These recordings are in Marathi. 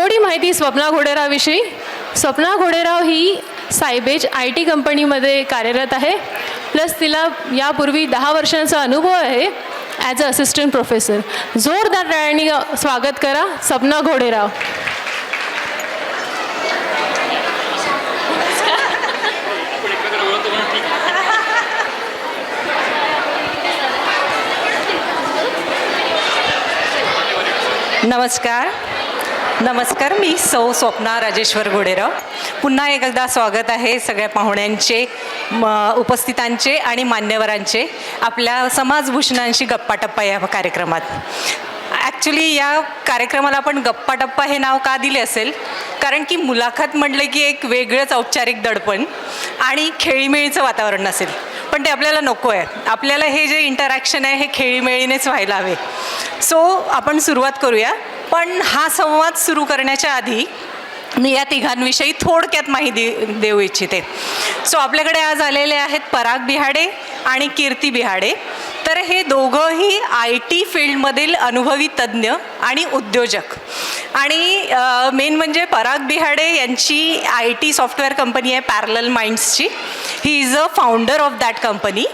थोडी माहिती स्वप्ना घोडेरावविषयी. स्वप्ना घोडेराव ही सायबेज IT कंपनीमध्ये कार्यरत आहे. प्लस तिला यापूर्वी 10 वर्षांचा अनुभव आहे ॲज अ असिस्टंट प्रोफेसर. जोरदार टाळ्यांनी स्वागत करा स्वप्ना घोडेराव. नमस्कार, मी सौ स्वप्ना राजेश्वर घोडेराव. पुन्हा एकदा स्वागत आहे सगळ्या पाहुण्यांचे, उपस्थितांचे आणि मान्यवरांचे आपल्या समाजभूषणांशी गप्पाटप्पा या कार्यक्रमात. ॲक्च्युली या कार्यक्रमाला आपण गप्पाटप्पा हे नाव का दिले असेल, कारण की मुलाखत म्हटलं की एक वेगळंच औपचारिक दडपण आणि खेळीमेळीचं वातावरण असेल, पण ते आपल्याला नको आहे. आपल्याला हे जे इंटरॅक्शन आहे हे खेळीमेळीनेच व्हायला हवे. सो आपण सुरुवात करूया. पण हा संवाद सुरू करण्याच्या आधी मी या तिघांविषयी थोडक्यात माहिती देऊ इच्छिते. सो आपल्याकडे आज आलेले आहेत पराग बिहाडे आणि कीर्ती बिहाडे. तर हे दोघंही IT फील्डमधील अनुभवी तज्ज्ञ आणि उद्योजक. आणि मेन म्हणजे पराग बिहाडे यांची IT सॉफ्टवेअर कंपनी आहे पॅरलल माइंड्सची. He is a founder of that company.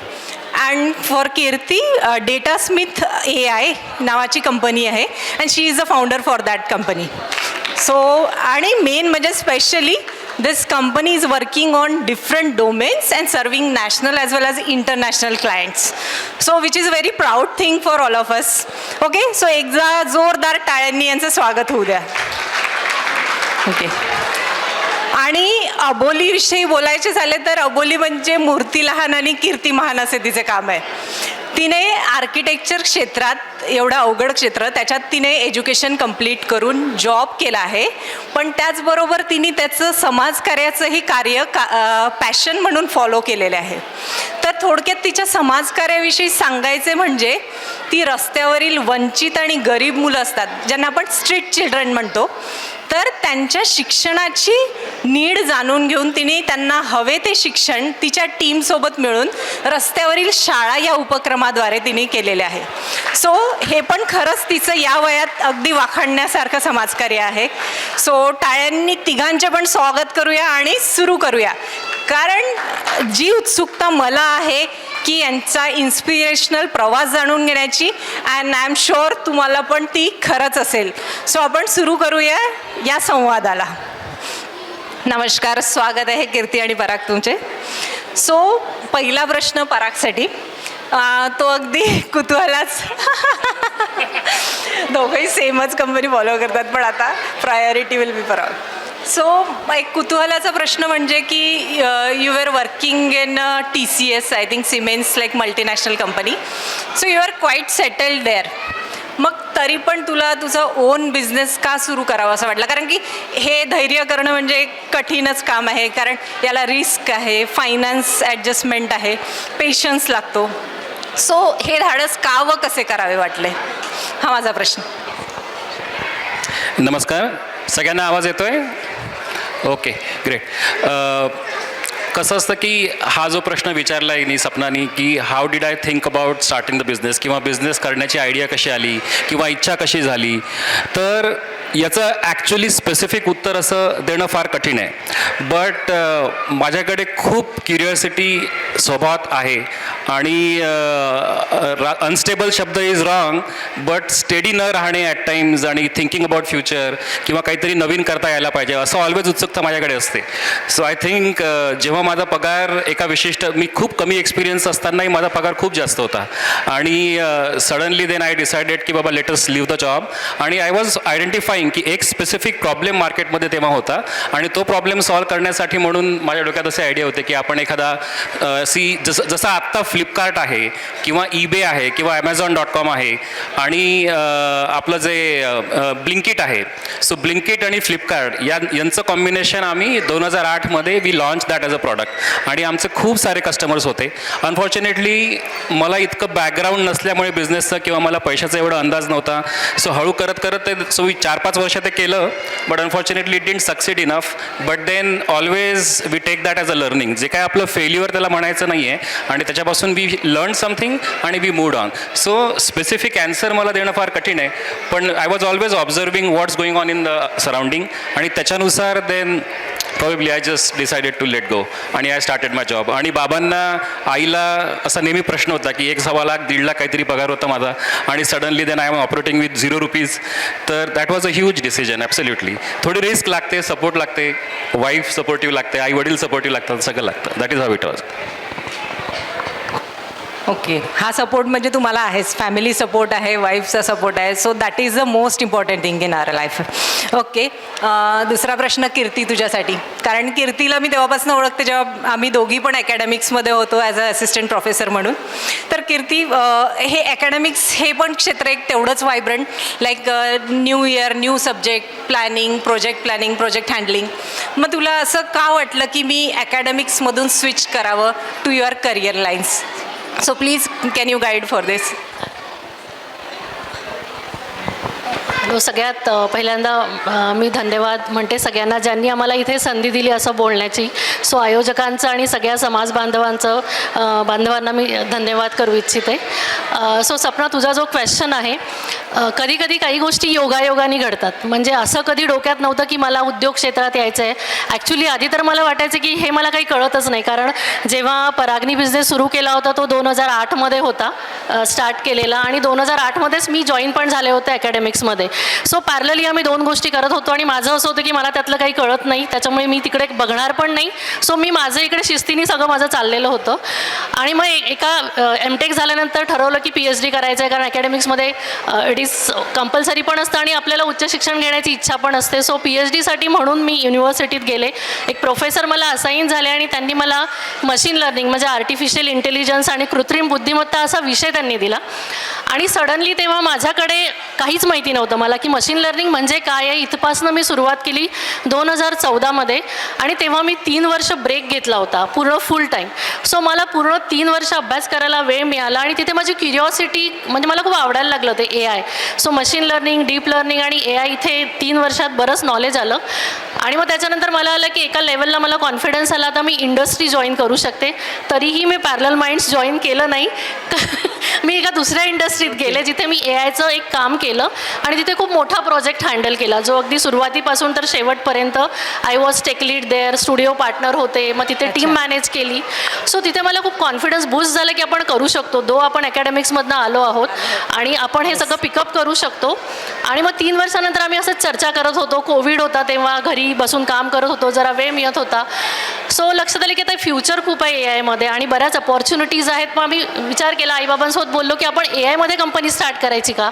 And for Kirti Datasmith AI नावाची कंपनी आहे and she is a founder for that company. So आणि मेन म्हणजे specially this company is working on different domains and serving national as well as international clients. So which is a very proud thing for all of us. Okay, so एकदा जोरदार टाळ्यांनी यांचं स्वागत होऊ द्या. ओके. आणि अबोलीविषयी बोलायचे झाले तर अबोली म्हणजे मूर्ती लहान आणि कीर्ती महान असे तिचे काम आहे. तिने आर्किटेक्चर क्षेत्रात, एवढं अवघड क्षेत्र, त्याच्यात तिने एज्युकेशन कंप्लीट करून जॉब केला आहे. पण त्याचबरोबर तिने त्याचं समाजकार्याचंही कार्य पॅशन म्हणून फॉलो केलेले आहे. तर थोडक्यात तिच्या समाजकार्याविषयी सांगायचे म्हणजे ती रस्त्यावरील वंचित आणि गरीब मुलं असतात, ज्यांना आपण स्ट्रीट चिल्ड्रन म्हणतो, तर त्यांच्या शिक्षणाची नीड जाणून घेऊन तिने त्यांना हवे ते शिक्षण तिच्या टीमसोबत मिळून रस्त्यावरील शाळा या उपक्रमाद्वारे तिने केलेले आहे. सो हे पण खरंच तिचं या वयात अगदी वाखाणण्यासारखं समाजकार्य आहे. सो टाळ्यांनी तिघांचे पण स्वागत करूया आणि सुरू करूया. कारण जी उत्सुकता मला आहे की यांचा इन्स्पिरेशनल प्रवास जाणून घेण्याची, अँड आय एम शुअर तुम्हाला पण ती खरंच असेल. सो आपण सुरू करूया या संवादाला. नमस्कार, स्वागत आहे कीर्ती आणि पराग तुमचे. सो पहिला प्रश्न परागसाठी, तो अगदी कुतूहलाच. दोघंही सेमच कंपनी फॉलो करतात, पण आता priority will be Parag. So एक कुतूहलाचा प्रश्न म्हणजे की you are working in TCS, I think Siemens, like multinational company. So you are quite settled there. मग तरी पण तुला तुझा ओन बिझनेस का सुरू करावा असं वाटलं? कारण की हे धैर्य करणं म्हणजे कठीणच काम आहे, कारण याला रिस्क आहे, फायनान्स ॲडजस्टमेंट आहे, पेशन्स लागतो. सो हे धाडस का व कसे करावे वाटले, हा माझा प्रश्न. नमस्कार, सगळ्यांना आवाज येतोय? Okay, great. कसं असतं की हा जो प्रश्न विचारला आहे सपनानी की how did I think about starting the business, किंवा बिझनेस करण्याची आयडिया कशी आली किंवा इच्छा कशी झाली, तर याचं ॲक्च्युली स्पेसिफिक उत्तर असं देणं फार कठीण आहे. बट माझ्याकडे खूप क्युरिओसिटी स्वभावात आहे आणि अनस्टेबल शब्द इज रॉंग, बट स्टेडी न राहणे ॲट टाइम्स आणि थिंकिंग अबाउट फ्युचर किंवा काहीतरी नवीन करता यायला पाहिजे असं ऑलवेज उत्सुकता माझ्याकडे असते. सो आय थिंक जेव्हा माझा पगार एका विशिष्ट, मी खूप कमी एक्सपिरियन्स असतानाही माझा पगार खूप जास्त होता आणि सडनली देन आय डिसाइडेड की बाबा let us leave the job. आणि आय वॉज आयडेंटिफाईंग की एक स्पेसिफिक प्रॉब्लेम मार्केटमध्ये तेव्हा होता आणि तो प्रॉब्लेम सॉल्व्ह करण्यासाठी म्हणून माझ्या डोक्यात असे आयडिया होते की आपण एखादा जसं आत्ता फ्लिपकार्ट आहे किंवा eBay आहे किंवा Amazon.com आहे आणि आपलं जे ब्लिंकिट आहे, सो ब्लिंकिट आणि फ्लिपकार्ट यांचं कॉम्बिनेशन आम्ही 2008मध्ये we launch that as a product. Product आणि आमचे खूप सारे कस्टमर्स होते. अनफॉर्च्युनेटली मला इतकं बॅकग्राऊंड नसल्यामुळे बिझनेसचं किंवा मला पैशाचा एवढा अंदाज नव्हता. सो हळू करत करत ते 4-5 वर्ष ते केलं, but unfortunately it didn't succeed enough. But then always we take that as a learning. जे काय आपलं फेल्युअर त्याला म्हणायचं नाही आहे आणि त्याच्यापासून वी लर्न समथिंग आणि we move on. So specific answer मला देणं फार कठीण आहे, पण I was always observing what's going on in the surrounding आणि त्याच्यानुसार then probably I just decided to let go आणि आय स्टार्टेड माय जॉब. आणि बाबांना, आईला असा नेहमी प्रश्न होता की 1-1.25 लाख 1.5 लाख काहीतरी पगार होता माझा आणि suddenly then I am operating with ₹0. तर that was a huge decision. Absolutely थोडी रिस्क लागते, सपोर्ट लागते, वाईफ सपोर्टिव्ह लागते, आई वडील सपोर्टिव्ह लागतात, सगळं लागतं. That is how it was. Okay, हा सपोर्ट म्हणजे तुम्हाला आहेच, फॅमिली सपोर्ट आहे, वाईफचा सपोर्ट आहे. So that is the most important thing in our life. Okay, दुसरा प्रश्न कीर्ती तुझ्यासाठी. कारण कीर्तीला मी तेव्हापासून ओळखते जेव्हा आम्ही दोघी पण अकॅडमिक्समध्ये होतो ॲज अ असिस्टंट प्रोफेसर म्हणून. तर कीर्ती, हे अकॅडमिक्स हे पण क्षेत्र एक तेवढंच vibrant, like new year, new subject, planning, project handling. मग तुला असं का वाटलं की मी अकॅडमिक्समधून स्विच करावं to your career lines? So please, can you guide for this? सगळ्यात पहिल्यांदा मी धन्यवाद म्हणते सगळ्यांना ज्यांनी आम्हाला इथे संधी दिली असं बोलण्याची. सो आयोजकांचं आणि सगळ्या समाज बांधवांना मी धन्यवाद करू इच्छिते. सो सपना, तुझा जो क्वेश्चन आहे, कधी कधी काही गोष्टी योगायोगाने घडतात. म्हणजे असं कधी डोक्यात नव्हतं की मला उद्योग क्षेत्रात यायचं आहे. ॲक्च्युली आधी तर मला वाटायचं की हे मला काही कळतच नाही, कारण जेव्हा परागनी बिझनेस सुरू केला होता तो 2008मध्ये होता स्टार्ट केलेला आणि 2008मध्येच मी जॉईन पण झाले होते अकॅडमिक्समध्ये. सो पॅरलली आम्ही 2 गोष्टी करत होतो आणि माझं असं होतं की मला त्यातलं काही कळत नाही, त्याच्यामुळे मी तिकडे बघणार पण नाही. सो मी माझं इकडे शिस्तीने सगळं माझं चाललेलं होतं. आणि मग एका एमटेक झाल्यानंतर ठरवलं की PhD करायचं आहे, कारण अकॅडमिक्समध्ये इट इज कंपल्सरी पण असतं आणि आपल्याला उच्च शिक्षण घेण्याची इच्छा पण असते. सो PhDसाठी म्हणून मी युनिव्हर्सिटीत गेले. एक प्रोफेसर मला असाईन झाले आणि त्यांनी मला मशीन लर्निंग म्हणजे आर्टिफिशियल इंटेलिजन्स आणि कृत्रिम बुद्धिमत्ता असा विषय त्यांनी दिला. आणि सडनली तेव्हा माझ्याकडे काहीच माहिती नव्हतं मला की मशीन लर्निंग म्हणजे काय आहे. इथपासनं मी सुरुवात केली 2014मध्ये आणि तेव्हा मी 3 वर्ष ब्रेक घेतला होता, पूर्ण फुल टाईम. सो मला पूर्ण 3 वर्ष अभ्यास करायला वेळ मिळाला आणि तिथे माझी क्युरिओसिटी, म्हणजे मला खूप आवडायला लागलं ते AI. So machine learning, deep learning आणि AI इथे 3 वर्षात बरंच नॉलेज आलं. आणि मग त्याच्यानंतर मला आलं की एका लेवलला मला कॉन्फिडन्स आला आता मी इंडस्ट्री जॉईन करू शकते. तरीही मी पॅरलल माइंड्स जॉईन केलं नाही. मी एका दुसऱ्या इंडस्ट्रीत गेले जिथे मी AIचं एक काम केलं आणि तिथे खूप मोठा प्रोजेक्ट हँडल केला, जो अगदी सुरुवातीपासून तर शेवटपर्यंत I was tech lead there, studio partner होते, मग तिथे टीम मॅनेज केली. सो तिथे मला खूप कॉन्फिडन्स बूस्ट झालं की आपण करू शकतो, दो आपण अकॅडमिक्समधनं आलो आहोत आणि आपण हे सगळं पिकअप करू शकतो. आणि मग 3 वर्षानंतर आम्ही असंच चर्चा करत होतो. कोविड होता तेव्हा, घरी बसून काम करत होतो, जरा वेळ मिळत होता. सो लक्षात आलं की आता फ्युचर खूप आहे AIमध्ये आणि बऱ्याच अपॉर्च्युनिटीज आहेत. मग आम्ही विचार केला, आईबाबांसोबत बोललो की आपण AIमध्ये कंपनी स्टार्ट करायची का.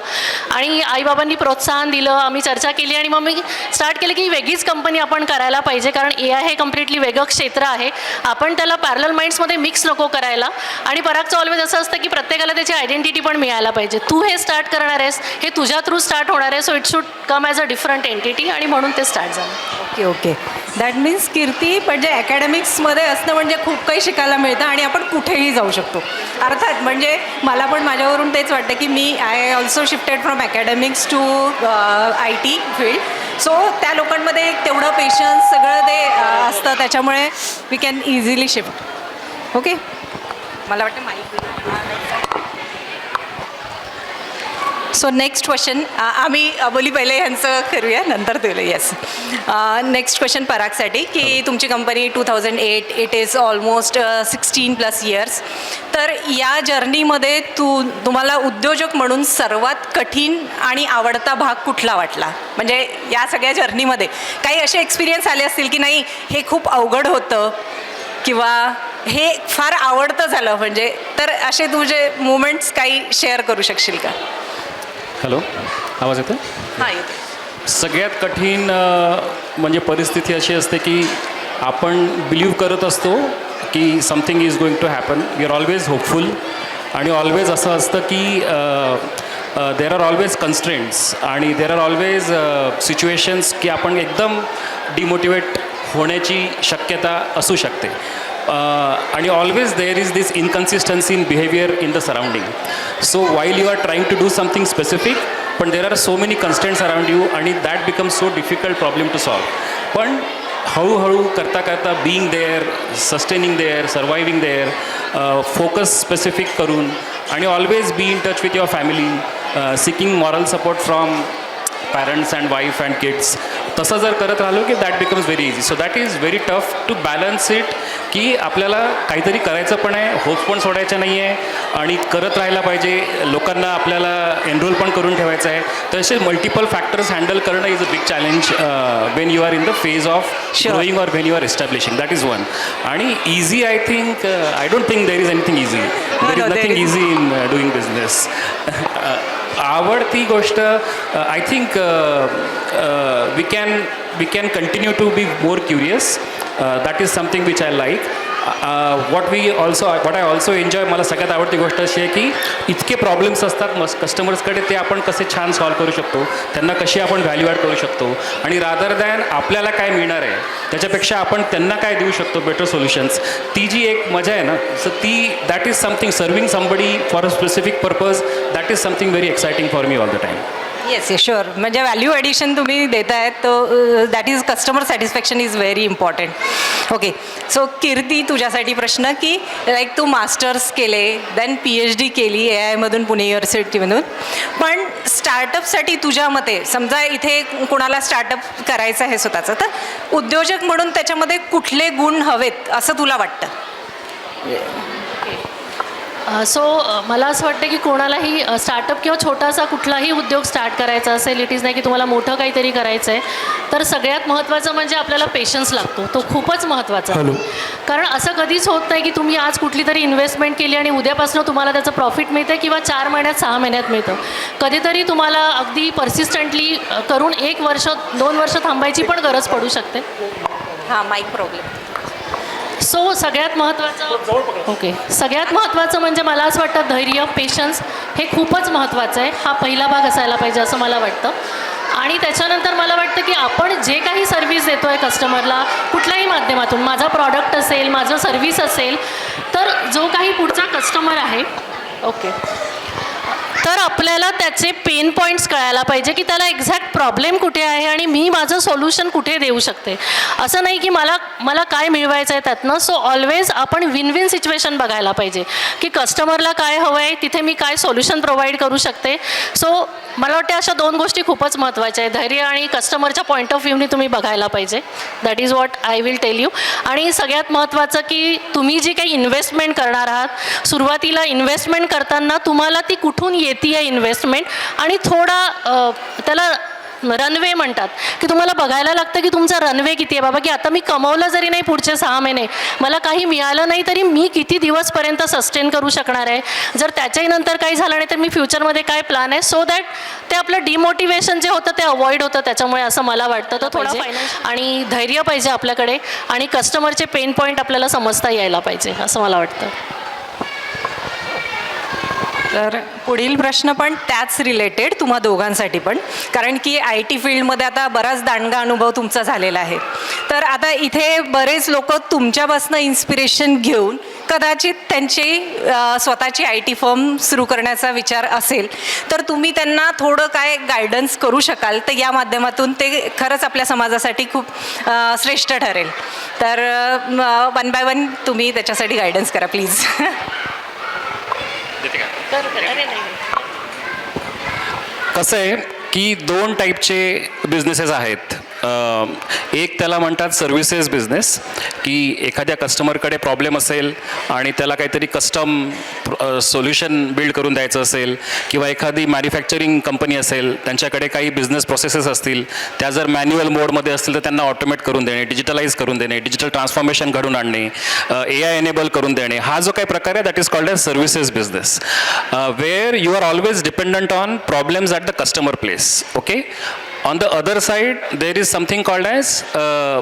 आणि आईबाबांनी प्रोत्साहन दिलं, आम्ही चर्चा केली आणि मग मी स्टार्ट केलं की वेगळीच कंपनी आपण करायला पाहिजे, कारण AI हे कम्प्लिटली वेगळं क्षेत्र आहे. आपण त्याला पॅरलल माइंड्समध्ये मिक्स नको करायला. आणि परागचं ऑलवेज असं असतं की प्रत्येकाला त्याची आयडेंटिटी पण मिळायला पाहिजे. तू हे स्टार्ट करणार आहेस, हे तुझ्या थ्रू स्टार्ट होणार आहे, so it should come as a different entity आणि म्हणून ते स्टार्ट झालं. ओके, दॅट मीन्स कीर्ती, म्हणजे अकॅडमिक्समध्ये असणं म्हणजे खूप काही शिकायला मिळतं आणि आपण कुठेही जाऊ शकतो. अर्थात म्हणजे मला पण माझ्यावरून तेच वाटतं की मी I also shifted from academics to IT field. So त्या लोकांमध्ये तेवढं पेशन्स सगळं ते असतं, त्याच्यामुळे we can easily shift. Okay, मला वाटतं माहिती. सो नेक्स्ट क्वेश्चन आम्ही बोली पहिले ह्यांचं करूया, नंतर तुला. येस, नेक्स्ट क्वेश्चन परागसाठी की तुमची company 2008, it is almost 16+ years. तर या जर्नीमध्ये तुम्हाला उद्योजक म्हणून सर्वात कठीण आणि आवडता भाग कुठला वाटला? म्हणजे या सगळ्या जर्नीमध्ये काही असे एक्सपिरियन्स आले असतील की नाही हे खूप अवघड होतं किंवा हे फार आवडतं झालं, म्हणजे तर असे तुझे मोमेंट्स काही शेअर करू शकशील का? हॅलो, आवाज येतो? हां, येतो. सगळ्यात कठीण म्हणजे परिस्थिती अशी असते की आपण बिलीव्ह करत असतो की something is going to happen. We are always hopeful आणि ऑलवेज असं असतं की देर आर ऑलवेज कन्स्ट्रेंट्स आणि देर आर ऑलवेज सिच्युएशन्स की आपण एकदम डिमोटिवेट होण्याची शक्यता असू शकते. आणि always there is this inconsistency in behaviour in the surrounding. So while you are trying to do something specific, पण there are so many constants around you आणि that becomes so difficult problem to solve. पण हळूहळू करता करता being there, sustaining there, surviving there, focus specific करून आणि always be in touch with your family, seeking moral support from parents and wife and kids, तसं जर करत राहिलो की that becomes very easy. So that is very tough to balance it, की आपल्याला काहीतरी करायचं पण आहे, होप्स पण सोडायच्या नाही आहे आणि करत राहायला पाहिजे, लोकांना आपल्याला एनरोल पण करून ठेवायचं आहे. तर असे मल्टिपल फॅक्टर्स हँडल करणं is a big challenge when you are in the phase of growing or when you are establishing. That is one. आणि easy I think, I don't think there is anything easy. There is nothing easy in doing business. आवडती गोष्ट, I think we can continue to be more curious. That is something which I like. What I also enjoy, मला सगळ्यात आवडती गोष्ट अशी आहे की इतके प्रॉब्लेम्स असतात कस्टमर्सकडे, ते आपण कसे छान सॉल्व करू शकतो, त्यांना कशी आपण व्हॅल्यू ॲड करू शकतो आणि रादर दॅन आपल्याला काय मिळणार आहे त्याच्यापेक्षा आपण त्यांना काय देऊ शकतो, बेटर सोल्युशन्स. ती जी एक मजा आहे ना, सो ती that is something, serving somebody for a specific purpose, that is something very exciting for me all the time. Yes yes sure. म्हणजे व्हॅल्यू ॲडिशन तुम्ही देत आहेत, तो that is customer satisfaction is very important. Okay, so Kirti, तुझ्यासाठी प्रश्न की लाईक तू मास्टर्स केले, देन PhD केली AI पुणे युनिव्हर्सिटीमधून, पण स्टार्टअपसाठी तुझ्या मते, समजा इथे कोणाला स्टार्टअप करायचं आहे स्वतःचं, तर उद्योजक म्हणून त्याच्यामध्ये कुठले गुण हवेत असं तुला वाटतं? सो मला असं वाटतं की कोणालाही स्टार्टअप किंवा छोटासा कुठलाही उद्योग स्टार्ट करायचा असेल, इट इज नाही की तुम्हाला मोठं काहीतरी करायचं आहे, तर सगळ्यात महत्त्वाचं म्हणजे आपल्याला पेशन्स लागतो. तो खूपच महत्त्वाचा आहे. कारण असं कधीच होत नाही की तुम्ही आज कुठली तरी इन्व्हेस्टमेंट केली आणि उद्यापासून तुम्हाला त्याचं प्रॉफिट मिळतं किंवा 4 महिन्यात 6 महिन्यात मिळतं. कधीतरी तुम्हाला अगदी पर्सिस्टंटली करून 1 वर्ष 2 वर्ष थांबायची पण गरज पडू शकते. हां, माईक प्रॉब्लेम. सो सगळ्यात महत्त्वाचं म्हणजे मला असं वाटतं धैर्य, पेशन्स हे खूपच महत्त्वाचं आहे. हा पहिला भाग असायला पाहिजे असं मला वाटतं. आणि त्याच्यानंतर मला वाटतं की आपण जे काही सर्व्हिस देतो आहे कस्टमरला कुठल्याही माध्यमातून, माझा प्रॉडक्ट असेल, माझं सर्व्हिस असेल, तर जो काही पुढचा कस्टमर आहे, ओके, तर आपल्याला त्याचे पेन पॉईंट्स कळायला पाहिजे की त्याला एक्झॅक्ट प्रॉब्लेम कुठे आहे आणि मी माझं सोल्युशन कुठे देऊ शकते. असं नाही की मला काय मिळवायचं आहे त्यातनं. सो ऑलवेज आपण विन विन सिच्युएशन बघायला पाहिजे की कस्टमरला काय हवं आहे, तिथे मी काय सोल्युशन प्रोव्हाइड करू शकते. सो मला वाटते अशा 2 गोष्टी खूपच महत्त्वाच्या आहेत. धैर्य आणि कस्टमरच्या पॉईंट ऑफ व्ह्यूनी तुम्ही बघायला पाहिजे. That is what I will tell you. आणि सगळ्यात महत्त्वाचं की तुम्ही जी काही इन्व्हेस्टमेंट करणार आहात, सुरुवातीला इन्व्हेस्टमेंट करताना तुम्हाला ती कुठून येते आहे इन्व्हेस्टमेंट, आणि थोडा त्याला रनवे म्हणतात की तुम्हाला बघायला लागतं की तुमचा रनवे किती आहे बाबा, की आता मी कमवलं जरी नाही पुढचे 6 महिने, मला काही मिळालं नाही तरी मी किती दिवसपर्यंत सस्टेन करू शकणार आहे, जर त्याच्याही नंतर काही झालं नाही तर मी फ्युचरमध्ये काय प्लॅन आहे, सो दॅट ते आपलं डिमोटिवेशन जे होतं ते अवॉइड होतं. त्याच्यामुळे असं मला वाटतं तर थोडा आणि धैर्य पाहिजे आपल्याकडे आणि कस्टमरचे पेन पॉईंट आपल्याला समजता यायला पाहिजे असं मला वाटतं. तर पुढील प्रश्न पण त्याच रिलेटेड तुम्हा दोघांसाठी पण, कारण की IT फील्डमध्ये आता बराच दांडगा अनुभव तुमचा झालेला आहे. तर आता इथे बरेच लोक तुमच्यापासून इन्स्पिरेशन घेऊन कदाचित त्यांची स्वतःची IT फर्म सुरू करण्याचा विचार असेल, तर तुम्ही त्यांना थोडं काय गायडन्स करू शकाल, तर या माध्यमातून ते खरंच आपल्या समाजासाठी खूप श्रेष्ठ ठरेल. तर 1 बाय 1 तुम्ही त्याच्यासाठी गायडन्स करा प्लीज. कसं आहे की 2 टाईपचे बिझनेसेस आहेत. एक त्याला म्हणतात सर्व्हिसेस बिझनेस, की एखाद्या कस्टमरकडे प्रॉब्लेम असेल आणि त्याला काहीतरी कस्टम सोल्युशन बिल्ड करून द्यायचं असेल, किंवा एखादी मॅन्युफॅक्चरिंग कंपनी असेल, त्यांच्याकडे काही बिझनेस प्रोसेसेस असतील, त्या जर मॅन्युअल मोडमध्ये असतील तर त्यांना ऑटोमेट करून देणे, डिजिटलाइज करून देणे, डिजिटल ट्रान्सफॉर्मेशन घडून आणणे, AI एनेबल करून देणे, हा जो काही प्रकार आहे that is called as services business, where you are always dependent on problems at the customer place. Okay, on the other side there is something called as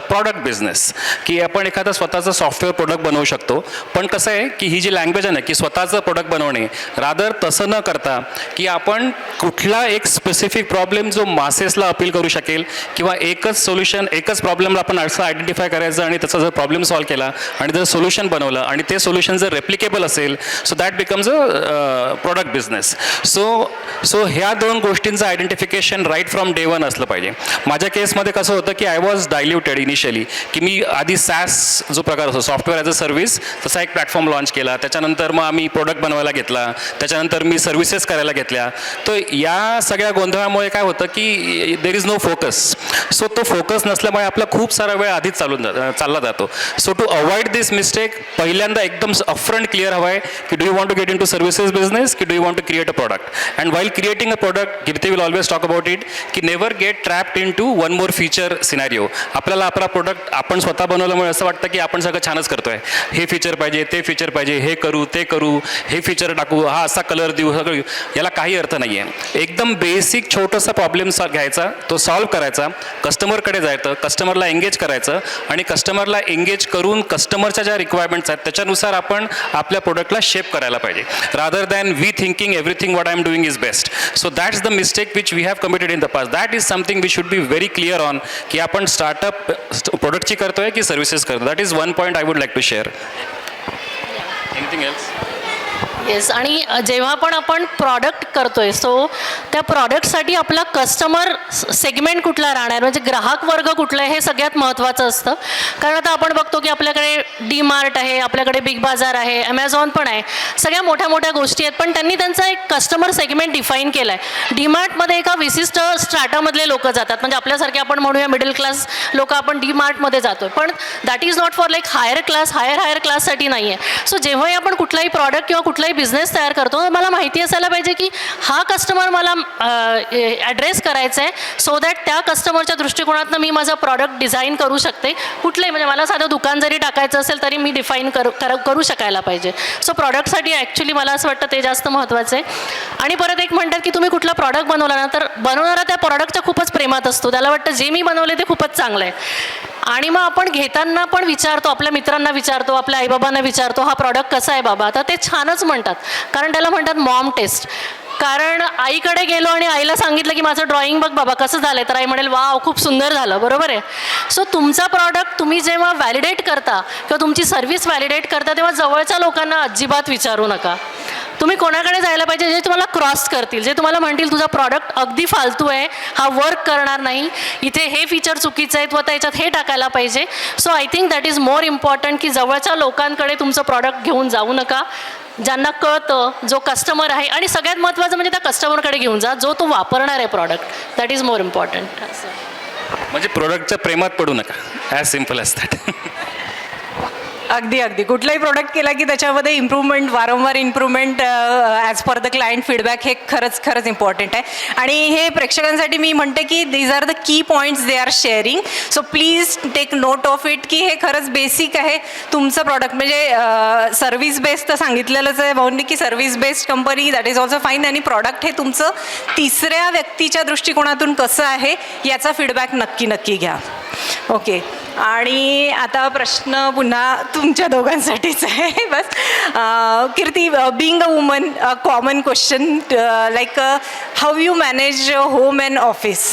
product business, की आपण एखादं स्वतःचं सॉफ्टवेअर प्रोडक्ट बनवू शकतो. पण कसं आहे की ही जी लँग्वेज आहे ना की स्वतःचं प्रोडक्ट बनवणे, रादर तसं न करता की आपण कुठला एक स्पेसिफिक प्रॉब्लेम जो मासेसला अपील करू शकेल किंवा एकच सोल्युशन, एकच प्रॉब्लेमला आपण असं आयडेंटिफाय करायचं आणि त्याचा जर प्रॉब्लेम सॉल्व्ह केला आणि जर सोल्युशन बनवलं आणि ते सोल्युशन जर रेप्लिकेबल असेल, so that becomes a product business. So ह्या दोन गोष्टींचं identification right from day one असलं पाहिजे. माझ्या केसमध्ये कसं होतं की आय वॉज डायल्युटेड इनिशियली, की मी आधी सॅस जो प्रकार असतो सॉफ्टवेअर ॲज अ सर्व्हिस, तसा एक प्लॅटफॉर्म लॉन्च केला. त्याच्यानंतर मग आम्ही प्रोडक्ट बनवायला घेतला, त्याच्यानंतर मी सर्व्हिसेस करायला घेतल्या. तर या सगळ्या गोंधळामुळे काय होतं की there is no focus. So तो फोकस नसल्यामुळे आपला खूप सारा वेळ आधीच चालला जातो. So to avoid this mistake, पहिल्यांदा एकदम अपफ्रंट क्लिअर हवा आहे की do you want to get into services business की do you want to create a product. And while creating a product, Kirti will always talk about it, की never get trapped into one more feature scenario. आपल्याला आपला प्रोडक्ट आपण स्वतः बनवल्यामुळे असं वाटतं की आपण सगळं छानच करतोय, हे फीचर पाहिजे, ते फीचर पाहिजे, हे करू, ते करू, हे फीचर टाकू, हा असा कलर देऊ, सगळं. याला काही अर्थ नाही आहे. एकदम बेसिक छोटासा प्रॉब्लेम घ्यायचा, तो सॉल्व्ह करायचा, कस्टमरकडे जायचं, कस्टमरला एंगेज करायचं आणि कस्टमरला एंगेज करून कस्टमरच्या ज्या रिक्वायरमेंट्स आहेत त्याच्यानुसार आपण आपल्या प्रोडक्टला शेप करायला पाहिजे, rather than we thinking everything what I am doing is best. So that's the mistake which we have committed in the past. That is something we should be very clear on, की आपण स्टार्टअप प्रोडक्टची करतोय की सर्व्हिसेस करतो. That is one point I would like to share. Anything else? Yes. आणि जेव्हा पण आपण प्रॉडक्ट करतोय, सो त्या प्रॉडक्टसाठी आपला कस्टमर सेगमेंट कुठला राहणार, म्हणजे ग्राहक वर्ग कुठला आहे, हे सगळ्यात महत्त्वाचं असतं. कारण आता आपण बघतो की आपल्याकडे डी मार्ट आहे, आपल्याकडे बिग बाजार आहे, ॲमेझॉन पण आहे, सगळ्या मोठ्या मोठ्या गोष्टी आहेत. पण त्यांनी त्यांचा एक कस्टमर सेगमेंट डिफाईन केला आहे. डी मार्टमध्ये एका विशिष्ट स्ट्रॅटामधले लोक जातात, म्हणजे आपल्यासारखे आपण म्हणूया मिडल क्लास लोक आपण डी मार्टमध्ये जातो, पण that is not for like higher क्लाससाठी नाही आहे. सो जेव्हाही आपण कुठलाही प्रॉडक्ट किंवा कुठलाही बिझनेस तयार करतो, मला माहिती असायला पाहिजे की हा कस्टमर मला ॲड्रेस करायचा आहे, सो दॅट त्या कस्टमरच्या दृष्टिकोनातून मी माझं प्रॉडक्ट डिझाईन करू शकते. कुठलंही, म्हणजे मला साधं दुकान जरी टाकायचं असेल तरी मी डिफाईन करू शकायला पाहिजे. सो प्रॉडक्टसाठी ॲक्च्युली मला असं वाटतं ते जास्त महत्त्वाचं आहे. आणि परत एक म्हणतात की तुम्ही कुठला प्रॉडक्ट बनवला ना, तर बनवणारा त्या प्रॉडक्टच्या खूपच प्रेमात असतो. त्याला वाटतं जे मी बनवले ते खूपच चांगलं आहे. आणि मग आपण घेताना पण विचारतो, आपल्या मित्रांना विचारतो, आपल्या आईबाबांना विचारतो, हा प्रॉडक्ट कसा आहे बाबा, तर ते छानच म्हणतात. कारण त्याला म्हणतात मॉम टेस्ट. कारण आईकडे गेलो आणि आईला सांगितलं की माझं ड्रॉइंग बघ बाबा कसं झालं, तर आई म्हणेल वाव खूप सुंदर झालं, बरोबर आहे. सो तुमचा प्रॉडक्ट तुम्ही जेव्हा व्हॅलिडेट करता किंवा तुमची सर्व्हिस व्हॅलिडेट करता, तेव्हा जवळच्या लोकांना अजिबात विचारू नका. तुम्ही कोणाकडे जायला पाहिजे, जे तुम्हाला क्रॉस करतील, जे तुम्हाला म्हणतील तुझा प्रॉडक्ट अगदी फालतू आहे, हा वर्क करणार नाही, इथे हे फीचर चुकीचं आहे, तू आता याच्यात हे टाकायला पाहिजे. So I think that is more important, की जवळच्या लोकांकडे तुमचं प्रॉडक्ट घेऊन जाऊ नका. ज्यांना कळतं, जो कस्टमर आहे, आणि सगळ्यात महत्त्वाचं म्हणजे त्या कस्टमरकडे घेऊन जा जो तो वापरणार आहे product. That is more important. म्हणजे प्रोडक्टच्या प्रेमात पडू नका, ॲज सिम्पल ॲज दॅट. अगदी कुठलाही प्रोडक्ट केला की त्याच्यामध्ये इम्प्रूव्हमेंट, वारंवार improvement as per the client feedback, हे खरंच इम्पॉर्टंट आहे. आणि हे प्रेक्षकांसाठी मी म्हणते की these are the key points they are sharing. So please take note of it, की हे खरंच बेसिक आहे. तुमचं प्रॉडक्ट म्हणजे सर्व्हिस बेस्ड तर सांगितलेलंच आहे भाऊंनी, की service based company that is also fine. आणि प्रॉडक्ट हे तुमचं तिसऱ्या व्यक्तीच्या दृष्टिकोनातून कसं आहे याचा फीडबॅक नक्की घ्या. ओके. आणि आता प्रश्न पुन्हा तुमच्या दोघांसाठीच आहे. बस Kirti, being a woman, a common question like how you manage home and office.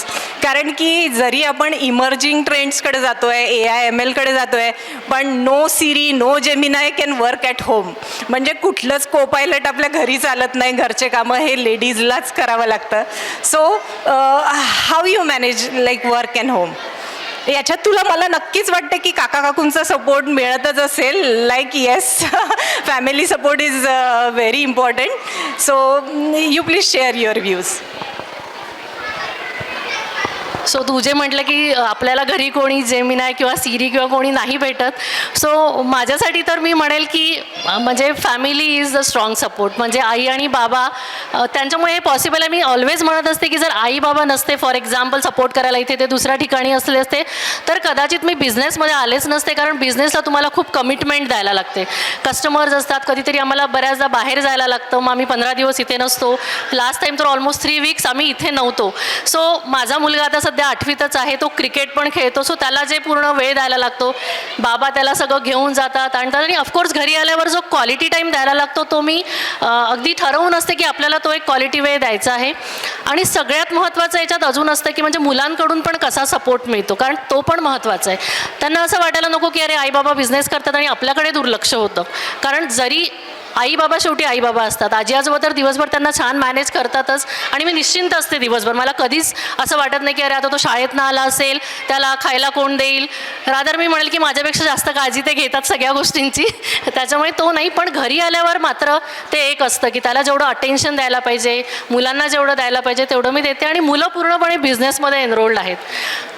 कारण की जरी आपण इमर्जिंग ट्रेंड्सकडे जातो आहे, AI/ML जातो आहे, पण no Siri, no Gemini can work at home. म्हणजे कुठलंच कोपायलट आपल्या घरी चालत नाही, घरचे कामं हे लेडीजलाच करावं लागतं. So how you manage like work and home, याच्यात तुला मला नक्कीच वाटतं की काकाकाकूंचा सपोर्ट मिळतच असेल. Like yes, family support is very important. So you please share your views. So तू जे म्हटलं की आपल्याला घरी कोणी जेमिनाय किंवा सिरी किंवा कोणी नाही भेटत, सो माझ्यासाठी तर मी म्हणेल की म्हणजे family is the strong support. म्हणजे आई आणि बाबा त्यांच्यामुळे हे पॉसिबल आहे. मी ऑलवेज म्हणत असते की जर आई बाबा नसते फॉर एक्झाम्पल सपोर्ट करायला, इथे ते दुसऱ्या ठिकाणी असले असते तर कदाचित मी बिझनेसमध्ये आलेच नसते. कारण बिझनेसला तुम्हाला खूप कमिटमेंट द्यायला लागते. कस्टमर्स असतात, कधीतरी आम्हाला बऱ्याचदा बाहेर जायला लागतं, मग आम्ही 15 दिवस इथे नसतो. लास्ट टाईम तर ऑलमोस्ट 3 वीक्स आम्ही इथे नव्हतो. सो माझा मुलगा आता सध्या 8वीतच आहे, तो क्रिकेट पण खेळतो. सो त्याला जे पूर्ण वेळ द्यायला लागतो, बाबा त्याला सगळं घेऊन जातात आणतात. आणि ऑफकोर्स घरी आल्यावर जो क्वालिटी टाईम द्यायला लागतो तो मी अगदी ठरवून असते की आपल्याला तो एक क्वालिटी वेळ द्यायचा आहे. आणि सगळ्यात महत्त्वाचं याच्यात अजून असतं की म्हणजे मुलांकडून पण कसा सपोर्ट मिळतो, कारण तो पण महत्त्वाचा आहे. त्यांना असं वाटायला नको की अरे आई बाबा बिझनेस करतात आणि आपल्याकडे दुर्लक्ष होतं. कारण जरी आई बाबा शेवटी आई बाबा असतात, आजी आजोबा तर दिवसभर त्यांना छान मॅनेज करतातच. आणि मी निश्चिंत असते दिवसभर, मला कधीच असं वाटत नाही की अरे आता तो शाळेतनं आला असेल, त्याला खायला कोण देईल. रादर मी म्हणेल की माझ्यापेक्षा जास्त काळजी ते घेतात सगळ्या गोष्टींची, त्याच्यामुळे तो नाही. पण घरी आल्यावर मात्र ते एक असतं की त्याला जेवढं अटेन्शन द्यायला पाहिजे, मुलांना जेवढं द्यायला पाहिजे तेवढं मी देते. आणि मुलं पूर्णपणे बिझनेसमध्ये एनरोल्ड आहेत.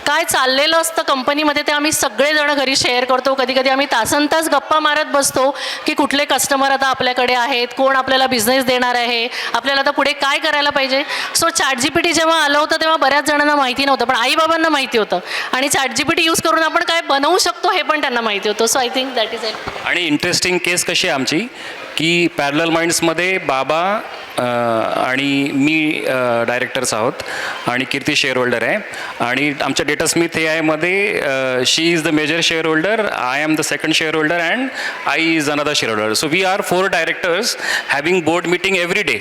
काय चाललेलं असतं कंपनीमध्ये ते आम्ही सगळेजण घरी शेअर करतो. कधी कधी आम्ही तासनतास गप्पा मारत बसतो की कुठले कस्टमर आता आपल्याकडे आहेत, कोण आपल्याला बिझनेस देणार आहे, आपल्याला आता पुढे काय करायला पाहिजे. सो ChatGPT जेव्हा आलं होतं तेव्हा बऱ्याच जणांना माहिती नव्हतं, पण आई बाबांना माहिती होतं. आणि ChatGPT यूज करून आपण काय बनवू शकतो हे पण त्यांना माहिती होतं. So I think that is it. आणि इंटरेस्टिंग केस कशी आहे आमची की पॅरलल माइंड्समध्ये बाबा आणि मी डायरेक्टर्स आहोत आणि कीर्ती शेअर होल्डर आहे. आणि आमच्या data Smith AI she is the major share holder, I am the second share holder and आई is another share holder. So we are 4 directors having board meeting every day.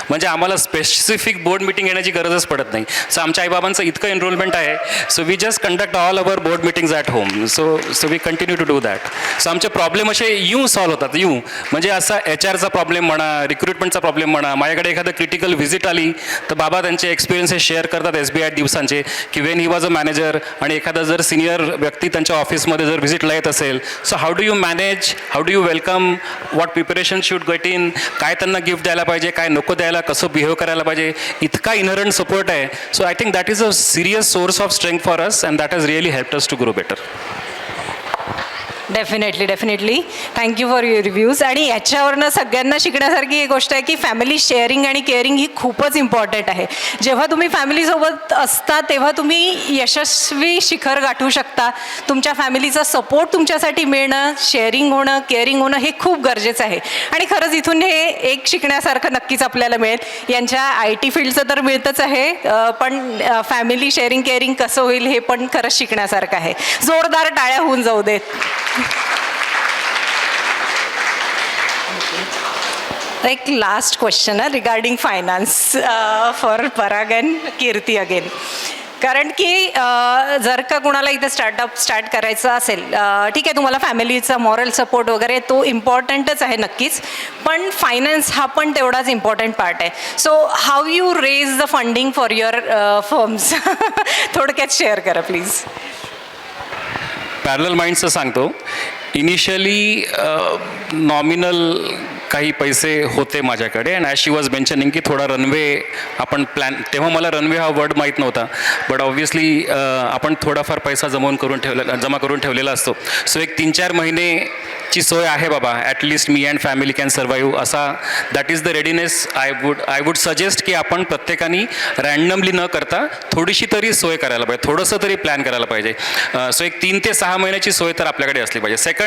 म्हणजे आम्हाला स्पेसिफिक बोर्ड मीटिंग घेण्याची गरजच पडत नाही. सो आमच्या आईबाबांचं इतकं एनरोलमेंट आहे. So we just conduct all our board meetings at home. So we continue to do that. So आमचे प्रॉब्लेम असे सॉल्व्ह होतात. म्हणजे असा HRचा प्रॉब्लेम म्हणा, रिक्रुटमेंटचा प्रॉब्लेम म्हणा. माझ्याकडे एखादं क्रिटिकल व्हिजिट आली तर बाबा त्यांचे एक्सपिरियन्सेस शेअर करतात SBI दिवसांचे की when he was a manager. आणि एखादा जर सिनियर व्यक्ती त्यांच्या ऑफिसमध्ये जर व्हिजिटला येत असेल, so how do you manage, how do you welcome, what preparation should get in, काय त्यांना गिफ्ट द्यायला पाहिजे, काय नको द्यायला, कसं बिहेव करायला पाहिजे, इतका इनहरंट सपोर्ट आहे. So I think that is a serious source of strength for us and that has really helped us to grow better. Definitely thank you for your reviews. आणि याच्यावरनं सगळ्यांना शिकण्यासारखी एक गोष्ट आहे की फॅमिली शेअरिंग आणि केअरिंग ही खूपच इम्पॉर्टंट आहे. जेव्हा तुम्ही फॅमिलीसोबत असता तेव्हा तुम्ही यशस्वी शिखर गाठू शकता. तुमच्या फॅमिलीचा सपोर्ट तुमच्यासाठी मिळणं, शेअरिंग होणं, केअरिंग होणं हे खूप गरजेचं आहे. आणि खरंच इथून हे एक शिकण्यासारखं नक्कीच आपल्याला मिळेल. यांच्या IT फील्डचं तर मिळतंच आहे, पण फॅमिली शेअरिंग केअरिंग कसं होईल हे पण खरंच शिकण्यासारखं आहे. जोरदार टाळ्या होऊन जाऊ देत. एक लास्ट क्वेश्चन आहे regarding finance for Parag and Kirti again. कारण की जर का कुणाला इथे स्टार्ट करायचं असेल, ठीक आहे तुम्हाला फॅमिलीचा मॉरल सपोर्ट वगैरे तो इम्पॉर्टंटच आहे नक्कीच, पण फायनान्स हा पण तेवढाच इम्पॉर्टंट पार्ट आहे. So how you raise the funding for your firms थोडक्यात शेअर करा प्लीज. पॅरलल माइंड्सचं सांगतो. इनिशियली नॉमिनल काही पैसे होते माझ्याकडे and as she was mentioning की थोडा रनवे आपण प्लॅन, तेव्हा मला रनवे हा वर्ड माहीत नव्हता, बट ऑब्व्हियसली आपण थोडाफार पैसा जमा करून ठेवलेला असतो. सो एक 3-4 महिनेची सोय आहे बाबा, ॲटलिस्ट मी अँड फॅमिली कॅन सर्वाईव्ह असा. That is the readiness I would suggest की आपण प्रत्येकाने रँडमली न करता थोडीशी तरी सोय करायला पाहिजे, थोडंसं तरी प्लॅन करायला पाहिजे. सो एक 3 ते 6 महिन्याची सोय तर आपल्याकडे असली पाहिजे. सेकंड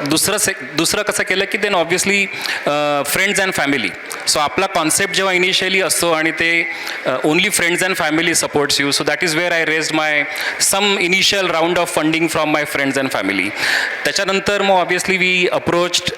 दुसरं कसं केलं की then obviously friends and family. So आपला कॉन्सेप्ट जेव्हा इनिशियली असतो आणि ते only friends and family supports you, so that is where I raised my some initial round of funding from my friends and family. त्याच्यानंतर मग ऑब्व्हियसली वी अप्रोच्ड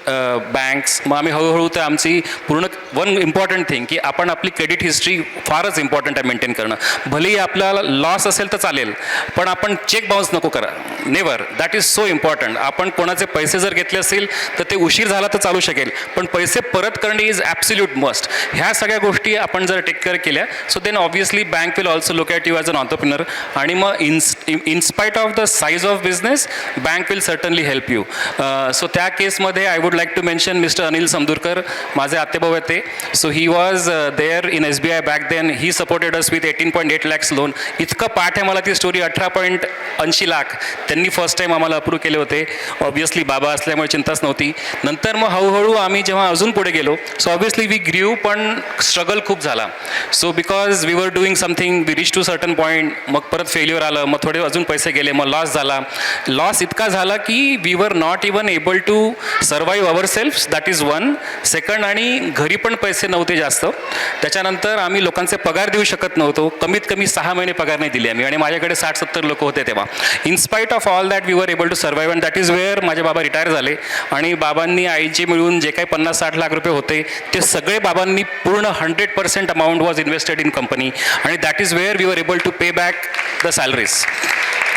बँक्स. मग आम्ही हळूहळू तर आमची पूर्ण वन इम्पॉर्टंट थिंग की आपण आपली क्रेडिट हिस्ट्री फारच इम्पॉर्टंट आहे मेंटेन करणं. भलेही आपल्याला लॉस असेल तर चालेल, पण आपण चेक बाउन्स नको करा, never. That is so important. आपण कोणाचे पैसे जर घेतले असेल तर ते उशीर झाला तर चालू शकेल, पण पैसे परत करणे इज ॲब्सोल्यूट मस्ट. ह्या सगळ्या गोष्टी आपण जर टेक केअर केल्या, so then obviously bank will also look at you as an entrepreneur. आणि मग in spite of the size of business bank will certainly help you. So त्या केसमध्ये I would like to mention mister Anil Samdurkar, माझे आत्तेभाऊ आहेत ते. So he was there in SBI bank then. He supported us with 18.8 lakhs loan. इतकं पाठ आहे मला ती स्टोरी. 80 लाख त्यांनी फर्स्ट टाईम आम्हाला अप्रूव्ह केले होते. ऑब्व्हियसली बाबा असल्यामुळे चिंताच नव्हती. नंतर मग हळूहळू आम्ही जेव्हा अजून पुढे गेलो, सो ऑब्व्हियसली वी ग्रीव, पण स्ट्रगल खूप झाला. So because we were doing something, we reach to certain point, मग परत फेल्युअर आलं, मग थोडे अजून पैसे गेले, मग लॉस झाला. लॉस इतका झाला की we were not even able to survive our self, that is one. Second, आणि घरी पण पैसे नव्हते जास्त. त्याच्यानंतर आम्ही लोकांचे पगार देऊ शकत नव्हतो. कमीत कमी 6 महिने पगार नाही दिले आम्ही, आणि माझ्याकडे 60-70 लोक होते तेव्हा. In spite of all that we were able to survive, and that is where माझे बाबा रिटायर झाले. आणि बाबांनी आईचे मिळून जे काही 50-60 लाख रुपये होते ते सगळे बाबांनी पूर्ण 100% amount was invested in company, आणि that is where we were able to pay back the salaries.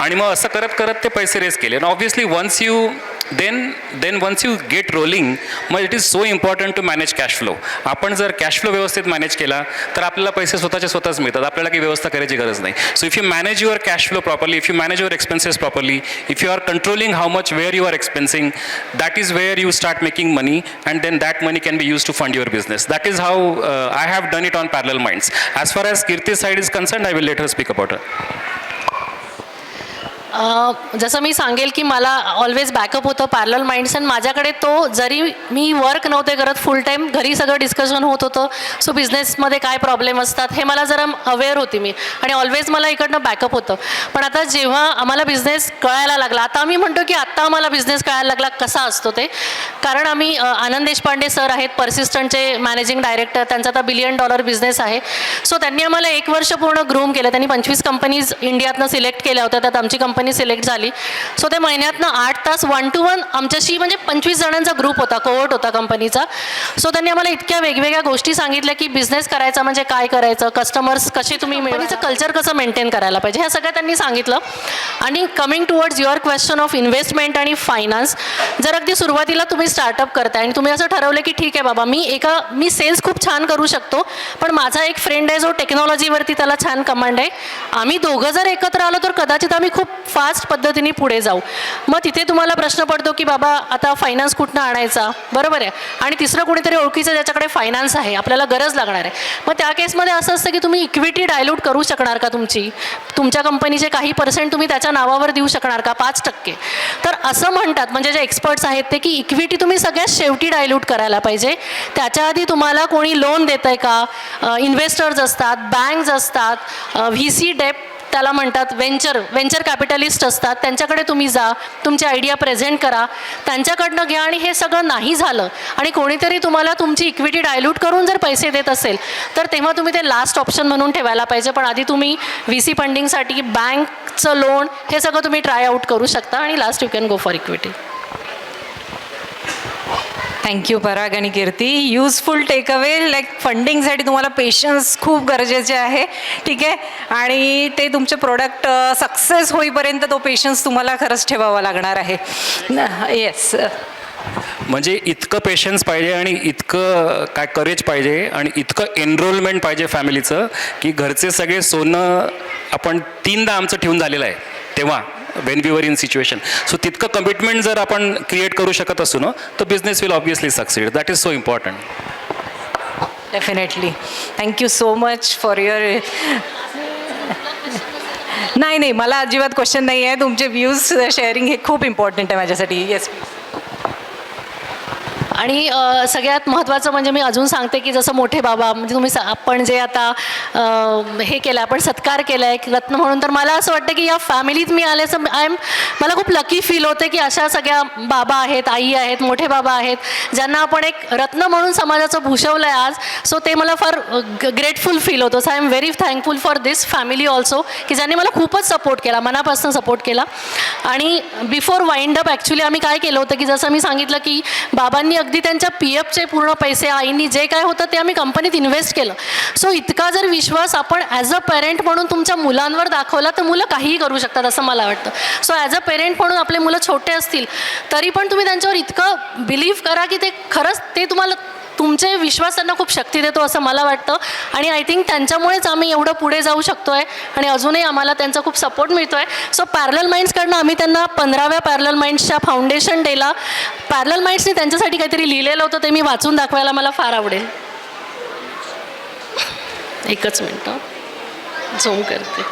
आणि मग असं करत करत ते पैसे रेस केले. आणि obviously once you once you get rolling, मग it is so important to manage cash flow. आपण जर कॅश फ्लो व्यवस्थित मॅनेज केला तर आपल्याला पैसे स्वतःच मिळतात, आपल्याला काही व्यवस्था करायची गरज नाही. So if you manage your cash flow properly, if you manage your expenses properly, if you are controlling how much where you are expensing, that is where you start making money, and then that money can be use to fund your business. That is how I have done it on parallel minds. As far as Kirti side is concern, I will let her speak about हर. जसं मी सांगेल की मला ऑलवेज बॅकअप होतं पॅरलल माइंड्स, आणि माझ्याकडे तो, जरी मी वर्क नव्हते करत फुल टाईम, घरी सगळं डिस्कशन होत होतं. सो बिझनेसमध्ये काय प्रॉब्लेम असतात हे मला जरा अवेअर होती मी, आणि ऑलवेज मला इकडनं बॅकअप होतं. पण आता जेव्हा आम्हाला बिझनेस कळायला लागला, आता आम्ही म्हणतो की आत्ता आम्हाला बिझनेस कळायला लागला कसा असतो ते, कारण आम्ही आनंद देशपांडे सर आहेत पर्सिस्टंटचे मॅनेजिंग डायरेक्टर, त्यांचा आता $1 बिलियन बिझनेस आहे. सो त्यांनी आम्हाला 1 वर्ष पूर्ण ग्रूम केलं. त्यांनी 25 कंपनीज इंडियातनं सिलेक्ट केल्या होत्या, त्यात आमची कंपनी सिलेक्ट झाली. सो ते महिन्यातनं 8 तास 1-to-1 आमच्याशी, म्हणजे 25 जणांचा ग्रुप होता, कोहोर्ट होता कंपनीचा. सो त्यांनी आम्हाला इतक्या वेगवेगळ्या गोष्टी सांगितल्या की बिझनेस करायचा म्हणजे काय करायचं, कस्टमर्स कसे तुम्ही मिळवायचं, कल्चर कसं मेंटेन करायला पाहिजे, ह्या सगळ्या त्यांनी सांगितलं. आणि coming towards your question of investment आणि फायनान्स, जर अगदी सुरुवातीला तुम्ही स्टार्टअप करताय आणि तुम्ही असं ठरवलं की ठीक आहे बाबा, मी सेल्स खूप छान करू शकतो, पण माझा एक फ्रेंड आहे जो टेक्नॉलॉजीवरती त्याला छान कमांड आहे, आम्ही दोघं जर एकत्र आलो तर कदाचित आम्ही खूप फास्ट पद्धतीने पुढे जाऊ. मग तिथे तुम्हाला प्रश्न पडतो की बाबा आता फायनान्स कुठनं आणायचा, बरोबर आहे, आणि तिसरं कुणीतरी ओळखीचं ज्याच्याकडे फायनान्स आहे, आपल्याला गरज लागणार आहे. मग त्या केसमध्ये असं असतं की तुम्ही इक्विटी डायल्यूट करू शकणार का, तुमच्या कंपनीचे काही % तुम्ही त्याच्या नावावर देऊ शकणार का, 5%. तर असं म्हणतात, म्हणजे जे एक्सपर्ट्स आहेत ते, की इक्विटी तुम्ही सगळ्यात शेवटी डायल्यूट करायला पाहिजे. त्याच्या आधी तुम्हाला कोणी लोन देत आहे का, इन्व्हेस्टर्स असतात, बँक्स असतात, VC डेप त्याला म्हणतात, वेंचर कॅपिटलिस्ट असतात, त्यांच्याकडे तुम्ही जा, तुमची आयडिया प्रेझेंट करा, त्यांच्याकडनं घ्या. आणि हे सगळं नाही झालं आणि कोणीतरी तुम्हाला तुमची इक्विटी डायल्यूट करून जर पैसे देत असेल तर तेव्हा तुम्ही ते लास्ट ऑप्शन म्हणून ठेवायला पाहिजे. पण आधी तुम्ही VC फंडिंगसाठी बँकचं लोन हे सगळं तुम्ही ट्राय आउट करू शकता, आणि last you can go for equity. Thank you Parag आणि कीर्ती. युजफुल टेकअवे, लाईक फंडिंगसाठी तुम्हाला पेशन्स खूप गरजेचे आहे, ठीक आहे, आणि ते तुमचे प्रोडक्ट सक्सेस होईपर्यंत तो पेशन्स तुम्हाला खरंच ठेवावा लागणार आहे. येस, म्हणजे इतकं पेशन्स पाहिजे, आणि इतकं काय करेज पाहिजे, आणि इतकं एनरोलमेंट पाहिजे फॅमिलीचं, की घरचे सगळे सोनं आपण 3दा आमचं ठेवून झालेलं आहे तेव्हा, when we were in situation. So तितकं कमिटमेंट जर आपण क्रिएट करू शकत असू ना, तर business will obviously succeed. That is so important. Definitely. Thank you so much for your. नाही, मला अजिबात क्वेश्चन नाही आहे. तुमचे व्ह्यूज शेअरिंग हे खूप इम्पॉर्टंट आहे माझ्यासाठी. येस. आणि सगळ्यात महत्त्वाचं म्हणजे मी अजून सांगते की जसं मोठे बाबा, म्हणजे तुम्ही आपण जे आता हे केलं, आपण सत्कार केला आहे एक रत्न म्हणून, तर मला असं वाटतं की या फॅमिलीत मी आल्याचं मला खूप लकी फील होते की अशा सगळ्या बाबा आहेत, आई आहेत, मोठे बाबा आहेत, ज्यांना आपण एक रत्न म्हणून समाजाचं भूषवलं आहे आज. सो ते मला फार ग्रेटफुल फील होतं. So I am very thankful for this family also, की ज्यांनी मला खूपच सपोर्ट केला, मनापासून सपोर्ट केला. आणि बिफोर वाइंड अप ॲक्च्युली आम्ही काय केलं होतं की जसं मी सांगितलं की बाबांनी अगदी त्यांच्या PFचे पूर्ण पैसे, आईंनी जे काय होतं ते आम्ही कंपनीत इन्व्हेस्ट केलं. सो इतका जर विश्वास आपण ॲज अ पेरेंट म्हणून तुमच्या मुलांवर दाखवला तर मुलं काहीही करू शकतात असं मला वाटतं. सो ॲज अ पेरेंट म्हणून आपले मुलं छोटे असतील तरी पण तुम्ही त्यांच्यावर इतकं बिलीव्ह करा की ते खरंच ते तुम्हाला, तुमचे विश्वास त्यांना खूप शक्ती देतो असं मला वाटतं. आणि आय थिंक त्यांच्यामुळेच आम्ही एवढं पुढे जाऊ शकतो आहे, आणि अजूनही आम्हाला त्यांचा खूप सपोर्ट मिळतो आहे. सो पॅरलल माइंड्सकडनं आम्ही त्यांना 15व्या पॅरलल माइंड्सच्या फाउंडेशन डेला पॅरलल माइंड्सने त्यांच्यासाठी काहीतरी लिहिलेलं होतं, ते मी वाचून दाखवायला मला फार आवडेल. एकच मिनटं झूम करते.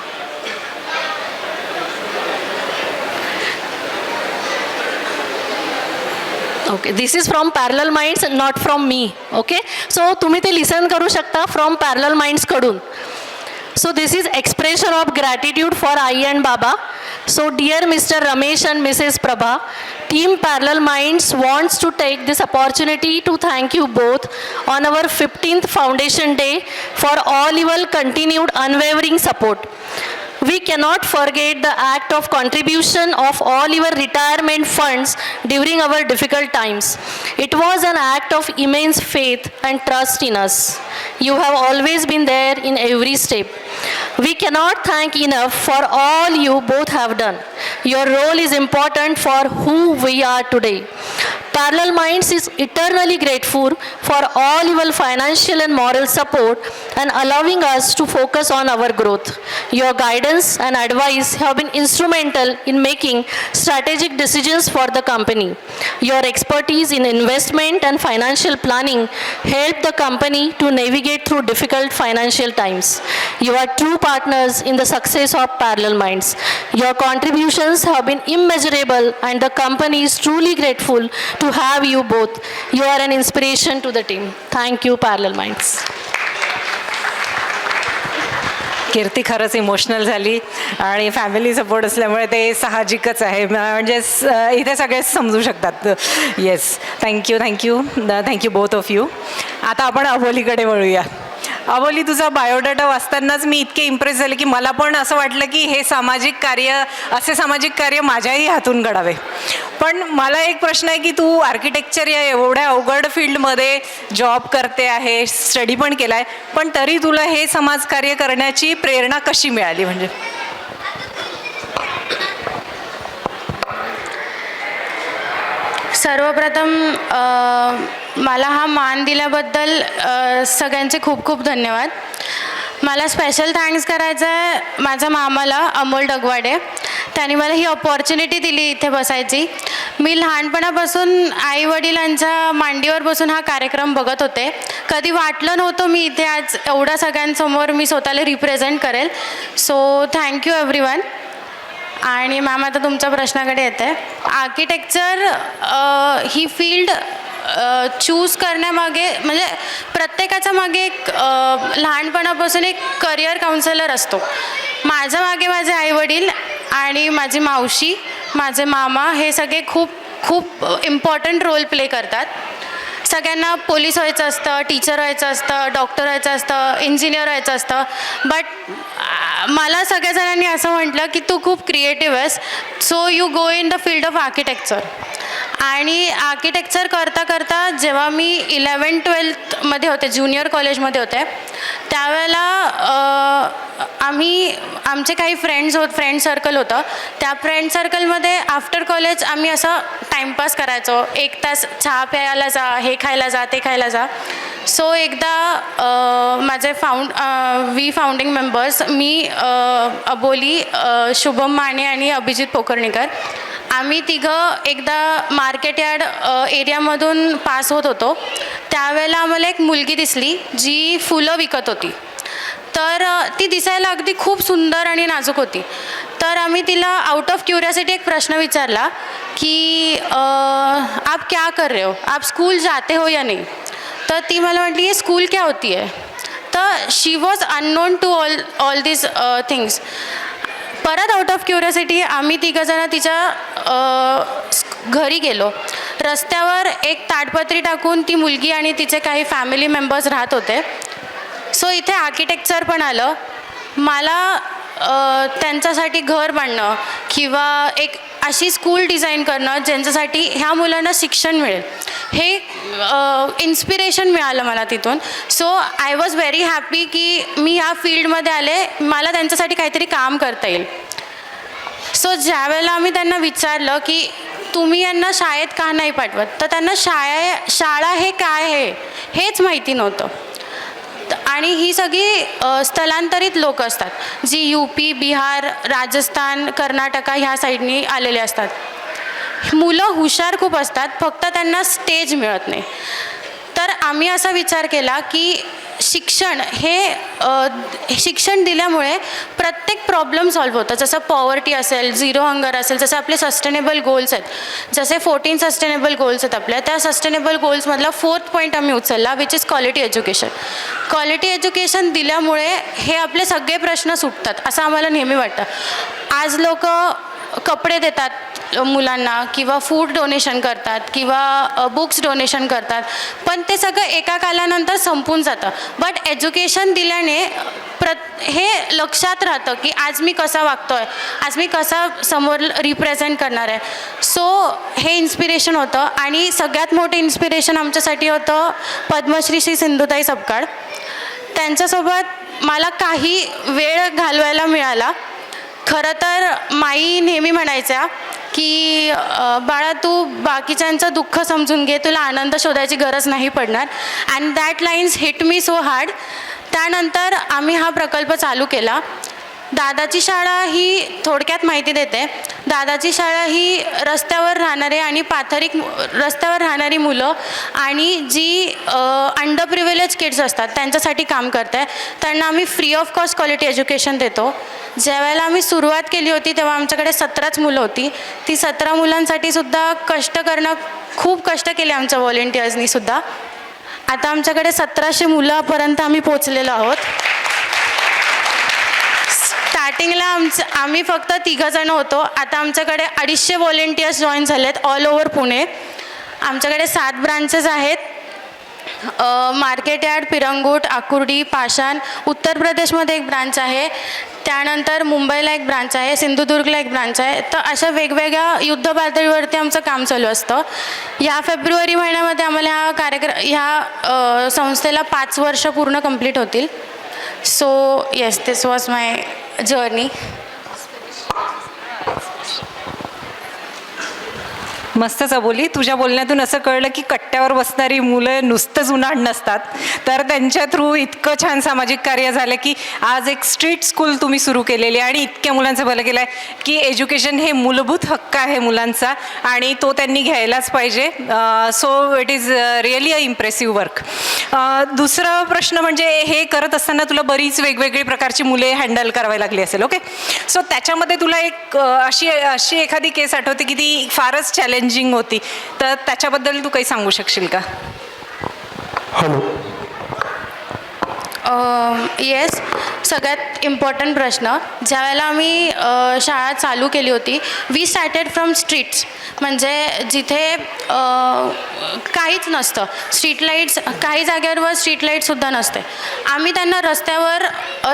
Okay, this is from parallel minds, not from me. Okay, so तुम्ही ते लिसन करू शकता फ्रॉम पॅरलल माइंड्सकडून. So this is expression of gratitude for I and Baba. So dear Mr. Ramesh and Mrs. Prabha, Team Parallel Minds wants to take this opportunity to thank you both on our 15th Foundation Day for all your continued unwavering support. We cannot forget the act of contribution of all your retirement funds during our difficult times. It was an act of immense faith and trust in us. You have always been there in every step. We cannot thank enough for all you both have done. Your role is important for who we are today. Parallel Minds is eternally grateful for all your financial and moral support and allowing us to focus on our growth. Your guidance and advice have been instrumental in making strategic decisions for the company. Your expertise in investment and financial planning helped the company to navigate through difficult financial times. You are true partners in the success of Parallel Minds. Your contributions have been immeasurable and the company is truly grateful to have you both. You are an inspiration to the team. Thank you, Parallel Minds. कीर्ती खरंच इमोशनल झाली आणि फॅमिली सपोर्ट असल्यामुळे ते साहजिकच आहे, म्हणजे इथे सगळेच समजू शकतात. Yes, thank you both of you. आता आपण अबोलीकडे वळूया. अबोली, तुझा बायोडाटा वाचतानाच मी इतके इम्प्रेस झाले की मला पण असं वाटलं की हे असे सामाजिक कार्य माझ्याही हातून घडावे. पण मला एक प्रश्न आहे की तू आर्किटेक्चर या एवढ्या अवघड फील्डमध्ये जॉब करते आहे, स्टडी पण केला आहे, पण तरी तुला हे समाजकार्य करण्याची प्रेरणा कशी मिळाली? म्हणजे सर्वप्रथम मला हा मान दिल्याबद्दल सगळ्यांचे खूप खूप धन्यवाद. मला स्पेशल थँक्स करायचं आहे माझ्या मामाला अमोल डगवाडे. त्यांनी मला ही अपॉर्च्युनिटी दिली इथे बसायची. मी लहानपणापासून आईवडिलांच्या मांडीवर बसून हा कार्यक्रम बघत होते. कधी वाटलं नव्हतं मी इथे आज एवढ्या सगळ्यांसमोर मी स्वतःला रिप्रेझेंट करेल. So thank you everyone. आणि मॅम, आता तुमच्या प्रश्नाकडे येते. आर्किटेक्चर ही फील्ड चूज करण्यामागे म्हणजे प्रत्येकाच्या मागे एक लहानपणापासून एक करिअर काउन्सिलर असतो. माझ्या मागे माझे आईवडील आणि माझी मावशी, माझे मामा हे सगळे खूप खूप इम्पॉर्टंट रोल प्ले करतात. सगळ्यांना पोलीस व्हायचं असतं, टीचर व्हायचं असतं, डॉक्टर व्हायचं असतं, इंजिनियर व्हायचं असतं. बट मला सगळ्या जणांनी असं म्हटलं की तू खूप क्रिएटिव्ह आहेस, so you go in the field of architecture. आणि आर्किटेक्चर करता करता जेव्हा मी 11-12मध्ये होते, ज्युनियर कॉलेजमध्ये होते, त्यावेळेला आमचे काही फ्रेंड सर्कल होतं. त्या फ्रेंड सर्कलमध्ये आफ्टर कॉलेज आम्ही असं टाईमपास करायचो. 1 तास चहा प्यायला जा, हे खायला जा, ते खायला जा. सो एकदा माझे फाउंडिंग मेंबर्स, मी, अबोली, शुभम माने आणि अभिजित पोकर्णीकर, आम्ही तिघं एकदा मार्केट यार्ड एरियामधून पास होत होतो. त्यावेळेला आम्हाला एक मुलगी दिसली जी फुलं विकत होती. तर ती दिसायला अगदी खूप सुंदर आणि नाजूक होती. तर आम्ही तिला आउट ऑफ क्युरियोसिटी एक प्रश्न विचारला की आप क्या कर रहे हो, आप स्कूल जाते हो या नहीं? तर ती मला म्हटली ये स्कूल क्या होती है. तर she was unknown to all this things. परत आउट ऑफ क्युरियोसिटी आम्ही तिघंजणं तिच्या घरी गेलो. रस्त्यावर एक ताडपत्री टाकून ती मुलगी आणि तिचे काही फॅमिली मेंबर्स राहत होते. सो इथे आर्किटेक्चर पण आलं. मला त्यांच्यासाठी घर बांधणं किंवा एक अशी स्कूल डिझाईन करणं ज्यांच्यासाठी ह्या मुलांना शिक्षण मिळेल, हे इन्स्पिरेशन मिळालं मला तिथून. So I was very happy की मी ह्या फील्डमध्ये आले, मला त्यांच्यासाठी काहीतरी काम करता येईल. सो ज्यावेळेला आम्ही त्यांना विचारलं की तुम्ही यांना शाळेत का नाही पाठवत, तर त्यांना शाळा हे काय आहे हेच माहिती नव्हतं. आणि ही सगळी स्थलांतरित लोक असतात जी UP, बिहार, राजस्थान, कर्नाटका ह्या साईडनी आलेले असतात. मुलं हुशार खूप असतात, फक्त त्यांना स्टेज मिळत नाही. तर आम्ही असा विचार केला की शिक्षण शिक्षण दिल्यामुळे प्रत्येक प्रॉब्लेम सॉल्व्ह होतं. जसं पॉवर्टी असेल, झिरो हंगर असेल, जसं आपले सस्टेनेबल गोल्स आहेत, जसे 14 सस्टेनेबल गोल्स आहेत आपल्या, त्या सस्टेनेबल गोल्समधला 4th पॉईंट आम्ही उचलला, which is quality education. Quality education दिल्यामुळे हे आपले सगळे प्रश्न सुटतात असं आम्हाला नेहमी वाटतं. आज लोक कपडे देतात मुलांना किंवा फूड डोनेशन करतात किंवा बुक्स डोनेशन करतात, पण ते सगळं एका कालानंतर संपून जातं. बट एज्युकेशन दिल्याने हे लक्षात राहतं की आज मी कसा वागतो आहे, आज मी कसा समोर रिप्रेझेंट करणार आहे. सो हे इन्स्पिरेशन होतं. आणि सगळ्यात मोठं इन्स्पिरेशन आमच्यासाठी होतं पद्मश्री श्री सिंधुताई सपकाळ. त्यांच्यासोबत मला काही वेळ घालवायला मिळाला. खरं तर माई नेहमी म्हणायच्या की बाळा तू बाकीच्यांचं दुःख समजून घे, तुला आनंद शोधायची गरज नाही पडणार. And that lines hit me so hard. त्यानंतर आम्ही हा प्रकल्प चालू केला. दादाची शाळा ही थोडक्यात माहिती देते. दादाची शाळा ही रस्त्यावर राहणारे आणि पाथरीक रस्त्यावर राहणारी मुलं आणि जी अंडर प्रिव्हिलेज किड्स असतात त्यांच्यासाठी काम करत आहे. त्यांना आम्ही free of cost quality education देतो. ज्यावेळेला आम्ही सुरुवात केली होती तेव्हा आमच्याकडे 17च मुलं होती. ती 17 मुलांसाठी सुद्धा खूप कष्ट केले आमच्या व्हॉलेंटियर्सनी सुद्धा. आता आमच्याकडे 1700 मुलांपर्यंत आम्ही पोचलेलो आहोत. स्टार्टिंगला आम्ही फक्त 3 जण होतो. आता आमच्याकडे 250 व्हॉलेंटियर्स जॉईन झाले आहेत ऑल ओव्हर पुणे. आमच्याकडे 7 ब्रांचेस आहेत. मार्केट यार्ड, पिरंगुट, आकुर्डी, पाषाण. उत्तर प्रदेशमध्ये एक ब्रांच आहे. त्यानंतर मुंबईला एक ब्रांच आहे, सिंधुदुर्गला एक ब्रांच आहे. तर अशा वेगवेगळ्या युद्ध पातळीवरती आमचं काम चालू असतं. या फेब्रुवारी महिन्यामध्ये आम्हाला ह्या संस्थेला 5 वर्ष पूर्ण कंप्लीट होतील. So yes, this was my journey. मस्त चबोली. तुझ्या बोलण्यातून असं कळलं की कट्ट्यावर बसणारी मुलं नुसतंच उन्हाळ नसतात, तर त्यांच्या थ्रू इतकं छान सामाजिक कार्य झालं की आज एक स्ट्रीट स्कूल तुम्ही सुरू केलेली आहे आणि इतक्या मुलांचं भलं केलं आहे की एज्युकेशन हे मूलभूत हक्क आहे मुलांचा आणि तो त्यांनी घ्यायलाच पाहिजे. So it is really a impressive work. दुसरा प्रश्न म्हणजे हे करत असताना तुला बरीच वेगवेगळी प्रकारची मुले हँडल करावी लागली असेल. ओके, सो त्याच्यामध्ये तुला एक अशी एखादी केस आठवते की ती फारच चॅलेंजिंग होती, तर त्याच्याबद्दल तू काही सांगू शकशील का? हॅलो. येस, सगळ्यात इम्पॉर्टंट प्रश्न. ज्यावेळेला आम्ही शाळा चालू केली होती, वी स्टार्टेड फ्रॉम स्ट्रीट्स, म्हणजे जिथे काहीच नसतं. स्ट्रीट लाईट्स, काही जागेवर स्ट्रीट लाईटसुद्धा नसते. आम्ही त्यांना रस्त्यावर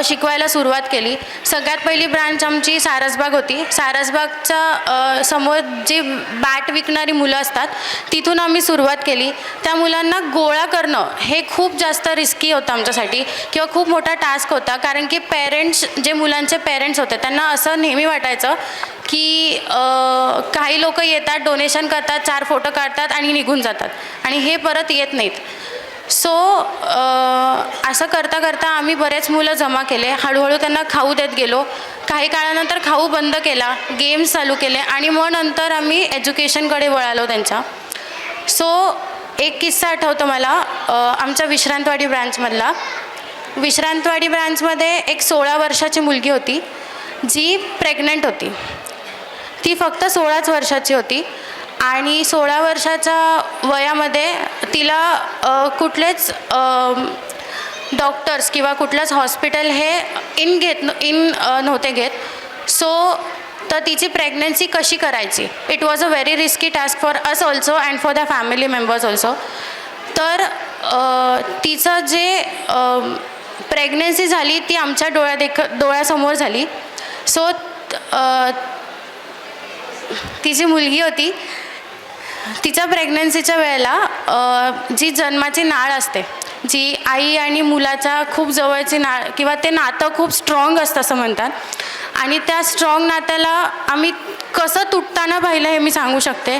शिकवायला सुरुवात केली. सगळ्यात पहिली ब्रांच आमची सारसबाग होती. सारसबागच्या समोर जी बॅट विकणारी मुलं असतात तिथून आम्ही सुरुवात केली. त्या मुलांना गोळा करणं हे खूप जास्त रिस्की होतं आमच्यासाठी किंवा खूप मोठा टास्क होता. कारण की पेरेंट्स, जे मुलांचे पेरेंट्स होते, त्यांना असं नेहमी वाटायचं की काही लोक येतात, डोनेशन करतात, 4 फोटो काढतात आणि निघून जातात आणि हे परत येत नाहीत. सो असं करता करता आम्ही बरेच मुलं जमा केले. हळूहळू त्यांना खाऊ देत गेलो. काही काळानंतर खाऊ बंद केला, गेम्स चालू केले आणि मग नंतर आम्ही एज्युकेशनकडे वळालो त्यांच्या. सो एक किस्सा आठवतो मला आमच्या विश्रांतवाडी ब्रांचमधला. विश्रांतवाडी ब्रांचमध्ये एक 16 वर्षाची मुलगी होती जी प्रेग्नंट होती. ती फक्त 16च वर्षाची होती आणि 16 वर्षाच्या वयामध्ये तिला कुठलेच डॉक्टर्स किंवा कुठलंच हॉस्पिटल हे नव्हते घेत. सो तर तिची प्रेग्नन्सी कशी करायची, it was a very risky task for us also and for the family members also. तर तिचं जे प्रेग्नन्सी झाली ती आमच्या डोळ्यासमोर झाली. सो ती जी मुलगी होती, तिच्या प्रेग्नन्सीच्या वेळेला जी जन्माची नाळ असते, जी आई आणि मुलाच्या खूप जवळची नाळ किंवा ते नातं खूप स्ट्रॉंग असतं असं म्हणतात, आणि त्या स्ट्रॉंग नात्याला आम्ही कसं तुटताना पाहिलं हे मी सांगू शकते.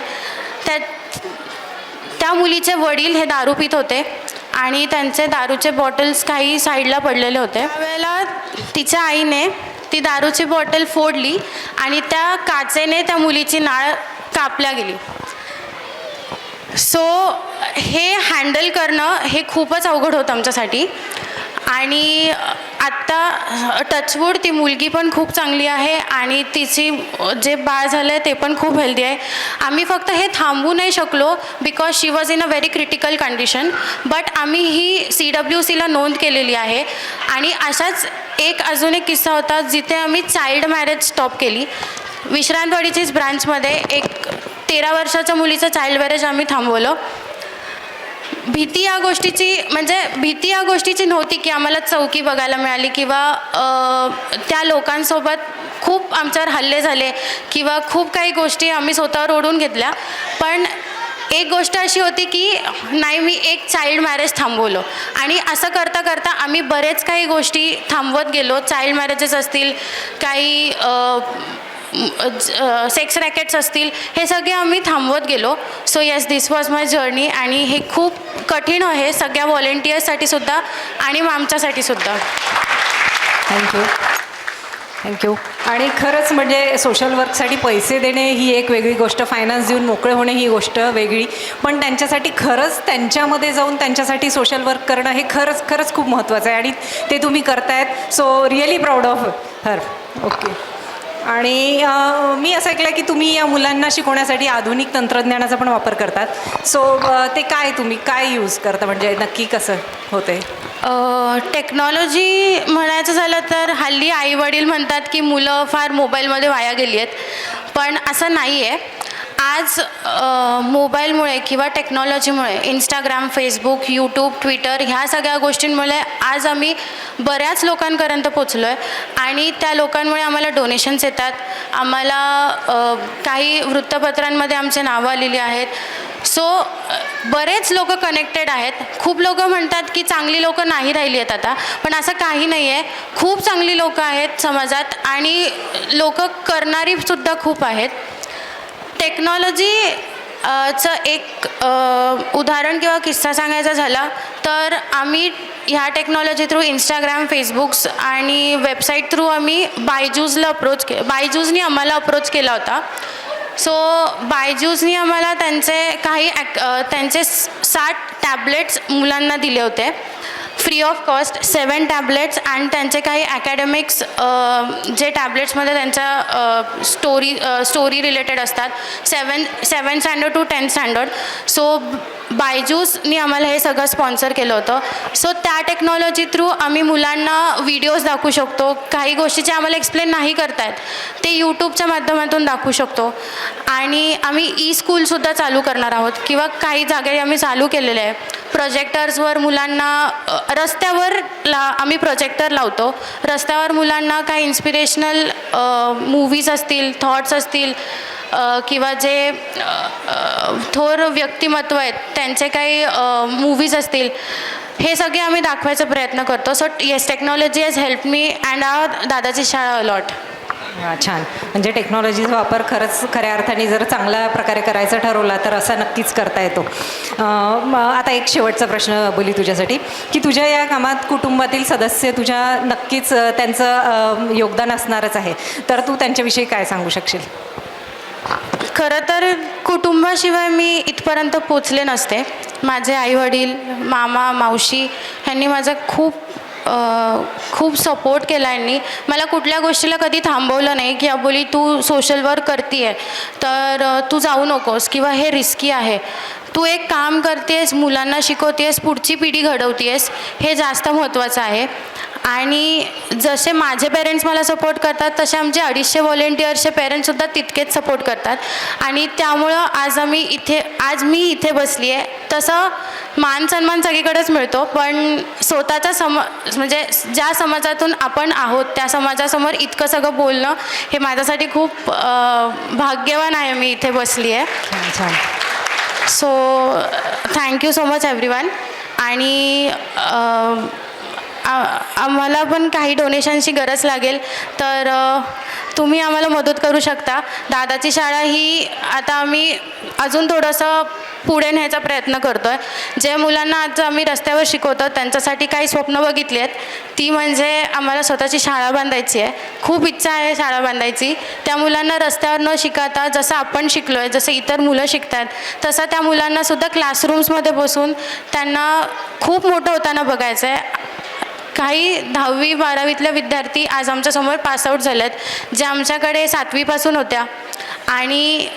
त्या मुलीचे वडील हे दारू पित होते आणि त्यांचे दारूचे बॉटल्स काही साईडला पडलेले होते. त्यावेळेला तिच्या आईने ती दारूची बॉटल फोडली आणि त्या काचेने त्या मुलीची नाळ कापल्या गेली. सो हे हँडल करणं हे खूपच अवघड होतं आमच्यासाठी. आणि आत्ता टचवूड ती मुलगी पण खूप चांगली आहे आणि तिची जे बाळ झालं आहे ते पण खूप हेल्दी आहे. आम्ही फक्त हे थांबवू नाही शकलो because she was in a very critical condition. But आम्ही ही CWCला नोंद केलेली आहे. आणि अशाच अजून एक किस्सा होता जिथे आम्ही चाइल्ड मॅरेज स्टॉप केली. विश्रांतवाडीचीच ब्रांचमध्ये एक 13 वर्षाच्या मुलीचं चाइल्ड मॅरेज आम्ही थांबवलं. भीती या गोष्टीची नव्हती की आम्हाला चौकी बघायला मिळाली किंवा त्या लोकांसोबत खूप आमच्यावर हल्ले झाले किंवा खूप काही गोष्टी आम्ही स्वतःवर ओढून घेतल्या. पण एक गोष्ट अशी होती की नाही, मी एक चाइल्ड मॅरेज थांबवलं. आणि असं करता करता आम्ही बरेच काही गोष्टी थांबवत गेलो. चाइल्ड मॅरेजेस असतील, काही सेक्स रॅकेट्स असतील, हे सगळे आम्ही थांबवत गेलो. So yes, this was my journey. आणि हे खूप कठीण आहे सगळ्या व्हॉलेंटियर्ससाठी सुद्धा आणि आमच्यासाठी सुद्धा. थँक्यू. आणि खरंच म्हणजे सोशल वर्कसाठी पैसे देणे ही एक वेगळी गोष्ट, फायनान्स देऊन मोकळे होणे ही गोष्ट वेगळी, पण त्यांच्यासाठी खरंच त्यांच्यामध्ये जाऊन त्यांच्यासाठी सोशल वर्क करणं हे खरंच खूप महत्त्वाचं आहे आणि ते तुम्ही करतायत. So really proud of her. Okay. आणि मी असं ऐकलं की तुम्ही या मुलांना शिकवण्यासाठी आधुनिक तंत्रज्ञानाचा पण वापर करतात. सो ते तुम्ही काय यूज करता, म्हणजे नक्की कसं होते? टेक्नॉलॉजी म्हणायचं झालं तर हल्ली आईवडील म्हणतात की मुलं फार मोबाईलमध्ये वाया गेली आहेत, पण असं नाही आहे. आज मोबाईलमुळे किंवा टेक्नॉलॉजीमुळे इंस्टाग्राम, फेसबुक, यूट्यूब, ट्विटर ह्या सगळ्या गोष्टींमुळे आज आम्ही बऱ्याच लोकांपर्यंत पोचलो आहे. आणि त्या लोकांमुळे आम्हाला डोनेशन्स येतात, आम्हाला काही वृत्तपत्रांमध्ये आमचे नावं आलेली आहेत. सो बरेच लोक कनेक्टेड आहेत. खूप लोक म्हणतात की चांगली लोक नाही राहिली आहेत आता, पण असं काही नाही आहे. खूप चांगली लोक आहेत समाजात आणि लोक करणारीसुद्धा खूप आहेत. टेक्नॉलॉजीचं एक उदाहरण किंवा किस्सा सांगायचा झाला तर आम्ही ह्या टेक्नॉलॉजी थ्रू इंस्टाग्राम, फेसबुक्स आणि वेबसाईट थ्रू आम्ही बायजूजनी आम्हाला अप्रोच केला होता. सो बायजूजनी आम्हाला त्यांचे 60 टॅबलेट्स मुलांना दिले होते फ्री ऑफ कॉस्ट. 7 टॅबलेट्स आणि त्यांचे काही ॲकॅडमिक्स जे टॅबलेट्समध्ये त्यांच्या स्टोरी रिलेटेड असतात, 7 स्टँडर्ड टू 10 स्टँडर्ड. सो बायजूसनी आम्हाला हे सगळं स्पॉन्सर केलं होतं. सो त्या टेक्नॉलॉजी थ्रू आम्ही मुलांना व्हिडिओज दाखवू शकतो. काही गोष्टीचे आम्हाला एक्सप्लेन नाही करतायत ते यूट्यूबच्या माध्यमातून दाखवू शकतो. आणि आम्ही ई-स्कूलसुद्धा चालू करणार आहोत किंवा काही जागेवर आम्ही चालू केलेले आहे. प्रोजेक्टर्सवर मुलांना आम्ही प्रोजेक्टर लावतो. रस्त्यावर मुलांना काही इन्स्पिरेशनल मूवीज असतील, थॉट्स असतील किंवा जे थोर व्यक्तिमत्व आहेत त्यांचे काही मूवीज असतील, हे सगळे आम्ही दाखवायचा प्रयत्न करतो. So yes, technology has help me and our दादाची शाळा अलॉट. छान. म्हणजे टेक्नॉलॉजीचा वापर खऱ्या अर्थाने जर चांगल्या प्रकारे करायचा ठरवला तर असा नक्कीच करता येतो. आता एक शेवटचा प्रश्न बोली तुझ्यासाठी, की तुझ्या या कामात कुटुंबातील सदस्य तुझ्या नक्कीच त्यांचं योगदान असणारच आहे, तर तू त्यांच्याविषयी काय सांगू शकशील? खरं तर कुटुंबाशिवाय मी इथपर्यंत पोचले नसते. माझे आईवडील, मामा, मावशी ह्यांनी माझा खूप सपोर्ट केला. यांनी मला कुठल्या गोष्टीला कधी थांबवलं नाही की अबोली तू सोशल वर्क करते आहे तर तू जाऊ नकोस किंवा हे रिस्की आहे. तू एक काम करतेस, मुलांना शिकवतेस, पुढची पिढी घडवतेस, हे जास्त महत्त्वाचं आहे. आणि जसे माझे पेरेंट्स मला सपोर्ट करतात तसे आमचे 250 व्हॉलेंटियर्सचे पेरेंट्ससुद्धा तितकेच सपोर्ट करतात. आणि त्यामुळं आज मी इथे बसली आहे. तसं मान सन्मान सगळीकडेच मिळतो, पण स्वतःचा म्हणजे ज्या समाजातून आपण आहोत त्या समाजासमोर इतकं सगळं बोलणं हे माझ्यासाठी खूप भाग्यवान आहे. मी इथे बसली आहे. छान. So thank you so much everyone. आणि आम्हाला पण काही डोनेशनची गरज लागेल तर तुम्ही आम्हाला मदत करू शकता. दादाची शाळा ही आता आम्ही अजून थोडंसं पुढे न्यायचा प्रयत्न करतो आहे. जे मुलांना आज आम्ही रस्त्यावर शिकवतो त्यांच्यासाठी काही स्वप्न बघितली आहेत. ती म्हणजे आम्हाला स्वतःची शाळा बांधायची आहे. खूप इच्छा आहे शाळा बांधायची. त्या मुलांना रस्त्यावर न शिकवता जसं आपण शिकलो आहे, जसं इतर मुलं शिकतात, तसं त्या मुलांनासुद्धा क्लासरूम्समध्ये बसून त्यांना खूप मोठं होताना बघायचं आहे. काही 10वी-12वीतल्या विद्यार्थी आज आमच्यासमोर पासआउट झाले आहेत, जे आमच्याकडे 7वीपासून होत्या आणि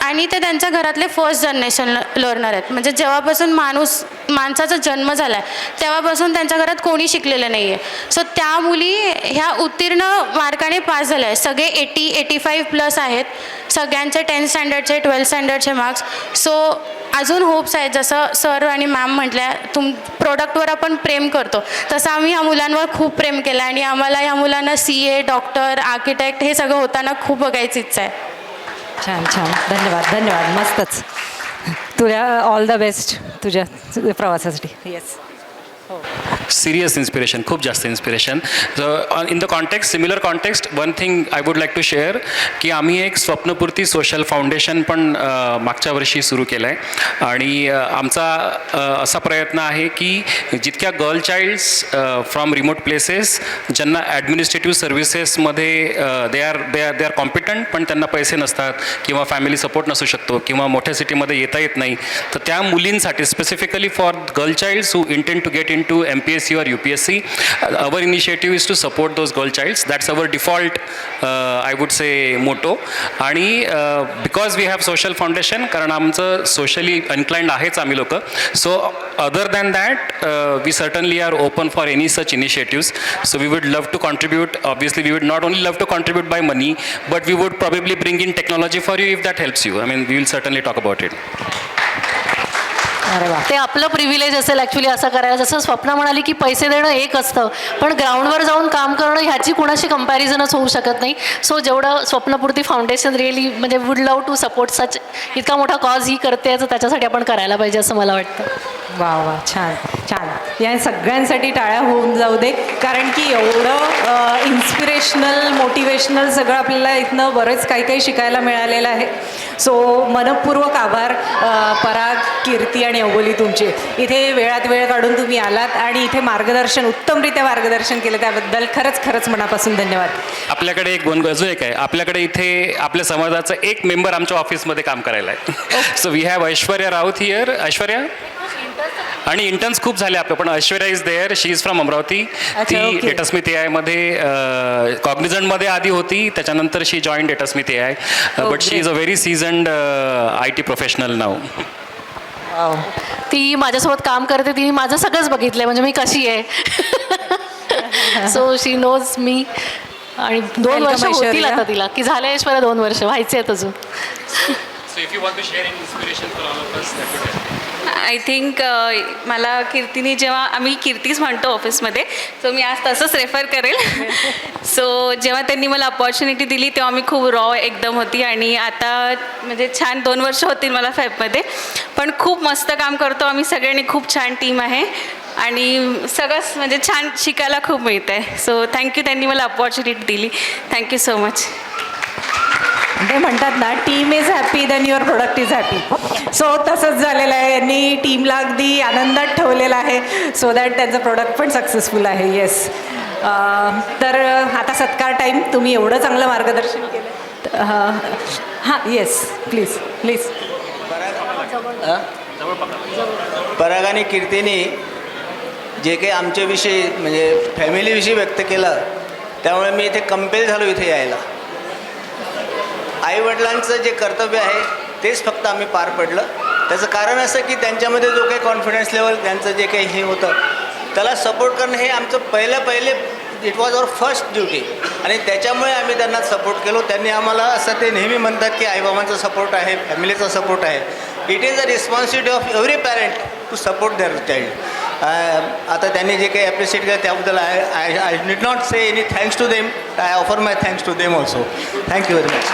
आणि ते त्यांच्या घरातले फर्स्ट जनरेशन लर्नर आहेत. म्हणजे जेव्हापासून माणसाचा जन्म झाला आहे तेव्हापासून त्यांच्या घरात कोणी शिकलेलं नाही आहे. सो त्या मुली ह्या उत्तीर्ण मार्काने पास झाल्या आहेत. सगळे 85+ आहेत. सगळ्यांचे 10th स्टँडर्डचे 12th स्टँडर्डचे मार्क्स. सो अजून होप्स आहेत. जसं सर आणि मॅम म्हटल्या प्रोडक्टवर आपण प्रेम करतो तसं आम्ही ह्या मुलांवर खूप प्रेम केलं आणि आम्हाला ह्या मुलांना CA, डॉक्टर, आर्किटेक्ट हे सगळं होताना खूप बघायची इच्छा आहे. छान छान, धन्यवाद धन्यवाद, मस्तच. तुला ऑल द बेस्ट तुझ्या प्रवासासाठी. येस. सिरियस इन्स्पिरेशन, खूप जास्त inspiration. In the context, similar context, one thing I would like to share की आम्ही एक स्वप्नपूर्ती सोशल फाउंडेशन पण मागच्या वर्षी सुरू केलं आहे आणि आमचा असा प्रयत्न आहे की जितक्या girl childs from remote places ज्यांना ॲडमिनिस्ट्रेटिव्ह सर्व्हिसेसमध्ये दे आर कॉम्पिटंट पण त्यांना पैसे नसतात किंवा फॅमिली सपोर्ट नसू शकतो किंवा मोठ्या सिटीमध्ये येता येत नाही, तर त्या मुलींसाठी specifically for girl childs who intend to get into MPSC or UPSC, our initiative is to support those girl childs. That's our default I would say motto. आणि because we have social foundation, कारण आमचं socially inclined आहेच आम्ही लोक, so other than that we certainly are open for any such initiatives. So we would love to contribute. Obviously we would not only love to contribute by money, but we would probably bring in technology for you if that helps you. I mean, we will certainly talk about it. अरे वा. ते आपलं प्रिव्हिलेज असेल ॲक्च्युली असं करायला. जसं स्वप्ना म्हणाली की पैसे देणं एक असतं पण ग्राउंडवर जाऊन काम करणं ह्याची कुणाशी कंपॅरिझनच होऊ शकत नाही. सो जेवढं स्वप्नपूर्ती फाउंडेशन रिअली म्हणजे वुड लव टू सपोर्ट सच इतका मोठा कॉज ही करते तर त्याच्यासाठी आपण करायला पाहिजे असं मला वाटतं. वा वा, छान छान. या सगळ्यांसाठी टाळ्या होऊन जाऊ दे, कारण की एवढं इन्स्पिरेशनल मोटिवेशनल सगळं आपल्याला इथनं बरंच काही काही शिकायला मिळालेलं आहे. सो मनपूर्वक आभार पराग, कीर्ती आणि अवोली तुमचे. इथे वेळात वेळ काढून तुम्ही आलात आणि इथे मार्गदर्शन, उत्तमरित्या मार्गदर्शन केलं त्याबद्दल खरंच मनापासून धन्यवाद. आपल्याकडे अजून एक आहे, आपल्याकडे इथे आपल्या समाजाचा एक मेंबर आमच्या ऑफिसमध्ये काम करायला आहे. So we have Aishwarya Raut here. Aishwarya आणि इंटर्न्स खूप झाले आपलं, पण Aishwarya is there. She is from Amravati. ती डेटास्मिथ AI मध्ये कॉग्निझंटमध्ये आधी होती, त्याच्यानंतर she join Datasmith AI, but she is a very seasoned IT professional नाव. ती माझ्यासोबत काम करते, तिने माझं सगळंच बघितलं म्हणजे मी कशी आहे. सो शी नोज मी. आणि 2 वर्ष होतील आता तिला की झाले ऐश्वर्या 2 वर्ष व्हायचे आहेत अजून. So if you want to share any inspiration for all of us, that would help. I think मला कीर्तीने जेव्हा आम्ही कीर्तीच म्हणतो ऑफिसमध्ये, सो मी आज तसंच रेफर करेल. सो जेव्हा त्यांनी मला अपॉर्च्युनिटी दिली तेव्हा मी खूप रॉ एकदम होती आणि आता म्हणजे छान 2 वर्ष होतील मला फॅबमध्ये, पण खूप मस्त काम करतो आम्ही सगळ्यांनी. खूप छान टीम आहे आणि सगळंच म्हणजे छान शिकायला खूप मिळतं आहे. सो थँक्यू, त्यांनी मला अपॉर्च्युनिटी दिली. Thank you so much. ते म्हणतात ना, team is happy then your product is happy. So तसंच झालेलं आहे. यांनी टीमला अगदी आनंदात ठेवलेलं आहे सो दॅट त्यांचं प्रोडक्ट पण सक्सेसफुल आहे. येस. तर आता सत्कार टाईम. तुम्ही एवढं चांगलं मार्गदर्शन केलं. हां, येस, प्लीज प्लीज. पराग आणि कीर्तीने जे काही आमच्याविषयी म्हणजे फॅमिलीविषयी व्यक्त केलं, त्यामुळे मी इथे कंपेल झालो इथे यायला. आईवडिलांचं जे कर्तव्य आहे तेच फक्त आम्ही पार पडलं. त्याचं कारण असं की त्यांच्यामध्ये जो काही कॉन्फिडन्स लेवल, त्यांचं जे काही हे होतं त्याला सपोर्ट करणं हे आमचं पहिले it was our first duty आणि त्याच्यामुळे आम्ही त्यांना सपोर्ट केलो. त्यांनी आम्हाला असं ते नेहमी म्हणतात की आईबाबांचा सपोर्ट आहे, फॅमिलीचा सपोर्ट आहे. It is a responsibility of every parent to support their child. आता त्यांनी जे काही ॲप्रिशिएट केलं त्याबद्दल I need not say any thanks to them. I offer my thanks to them also. Thank you very much.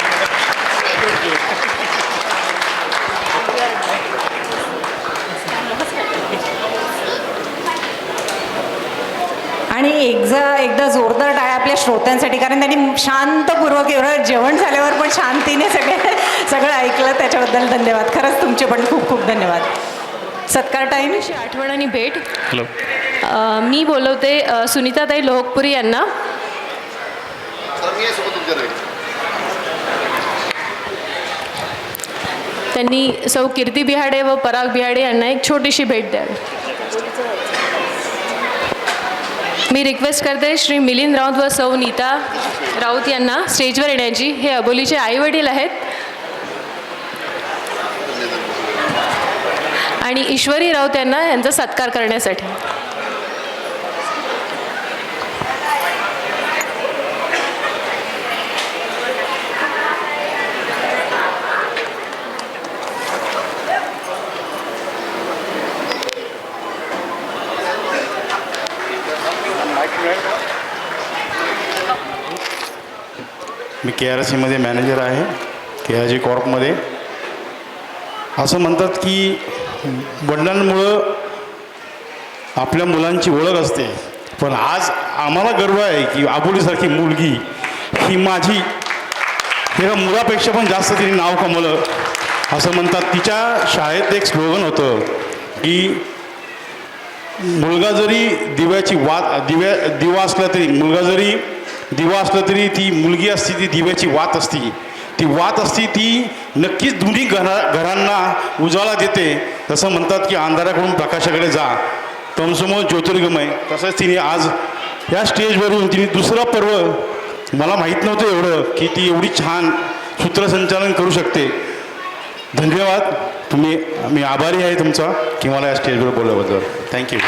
आणि एकदा जोरदार टाळ्या आपल्या श्रोत्यांसाठी, कारण त्यांनी शांतपूर्वक एवढं जेवण झाल्यावर पण शांतीने सगळं ऐकलं, त्याच्याबद्दल धन्यवाद. खरंच तुमचे पण खूप खूप धन्यवाद. सत्कार टाईम. आठवण आणि भेट. हॅलो. मी बोलवते सुनीताताई लोहकपुरी यांना. त्यांनी सौ कीर्ती बिहाडे व पराग बिहाडे यांना एक छोटीशी भेट द्यावी. मी रिक्वेस्ट करते श्री मिलिंद राऊत व सौ नीता राऊत यांना स्टेजवर येण्याची. हे अबोलीचे आईवडील आहेत आणि ईश्वरी राऊत यांना यांचा सत्कार करण्यासाठी. मी KRC मॅनेजर आहे, KRG कॉर्पमध्ये. असं म्हणतात की वडिलांमुळं आपल्या मुलांची ओळख असते, पण आज आम्हाला गर्व आहे की आबोलीसारखी मुलगी ही माझी एका मुलापेक्षा पण जास्त तिने नाव कमवलं. असं म्हणतात, तिच्या शाळेत एक स्लोगन होतं की मुलगा जरी दिवा असला तरी, मुलगा जरी दिवा असला तरी ती मुलगी असती ती दिव्याची वात असती. ती वात असती ती नक्कीच दोन्ही घरांना उजाळा देते. तसं म्हणतात की अंधाराकडून प्रकाशाकडे जा, तमसमोर ज्योतिर्गमय. तसंच तिने आज या स्टेजवरून तिने दुसरं पर्व, मला माहीत नव्हतं एवढं की ती एवढी छान सूत्रसंचालन करू शकते. धन्यवाद. मी आभारी आहे तुमचा की मला या स्टेजवर बोलल्याबद्दल. थँक्यू.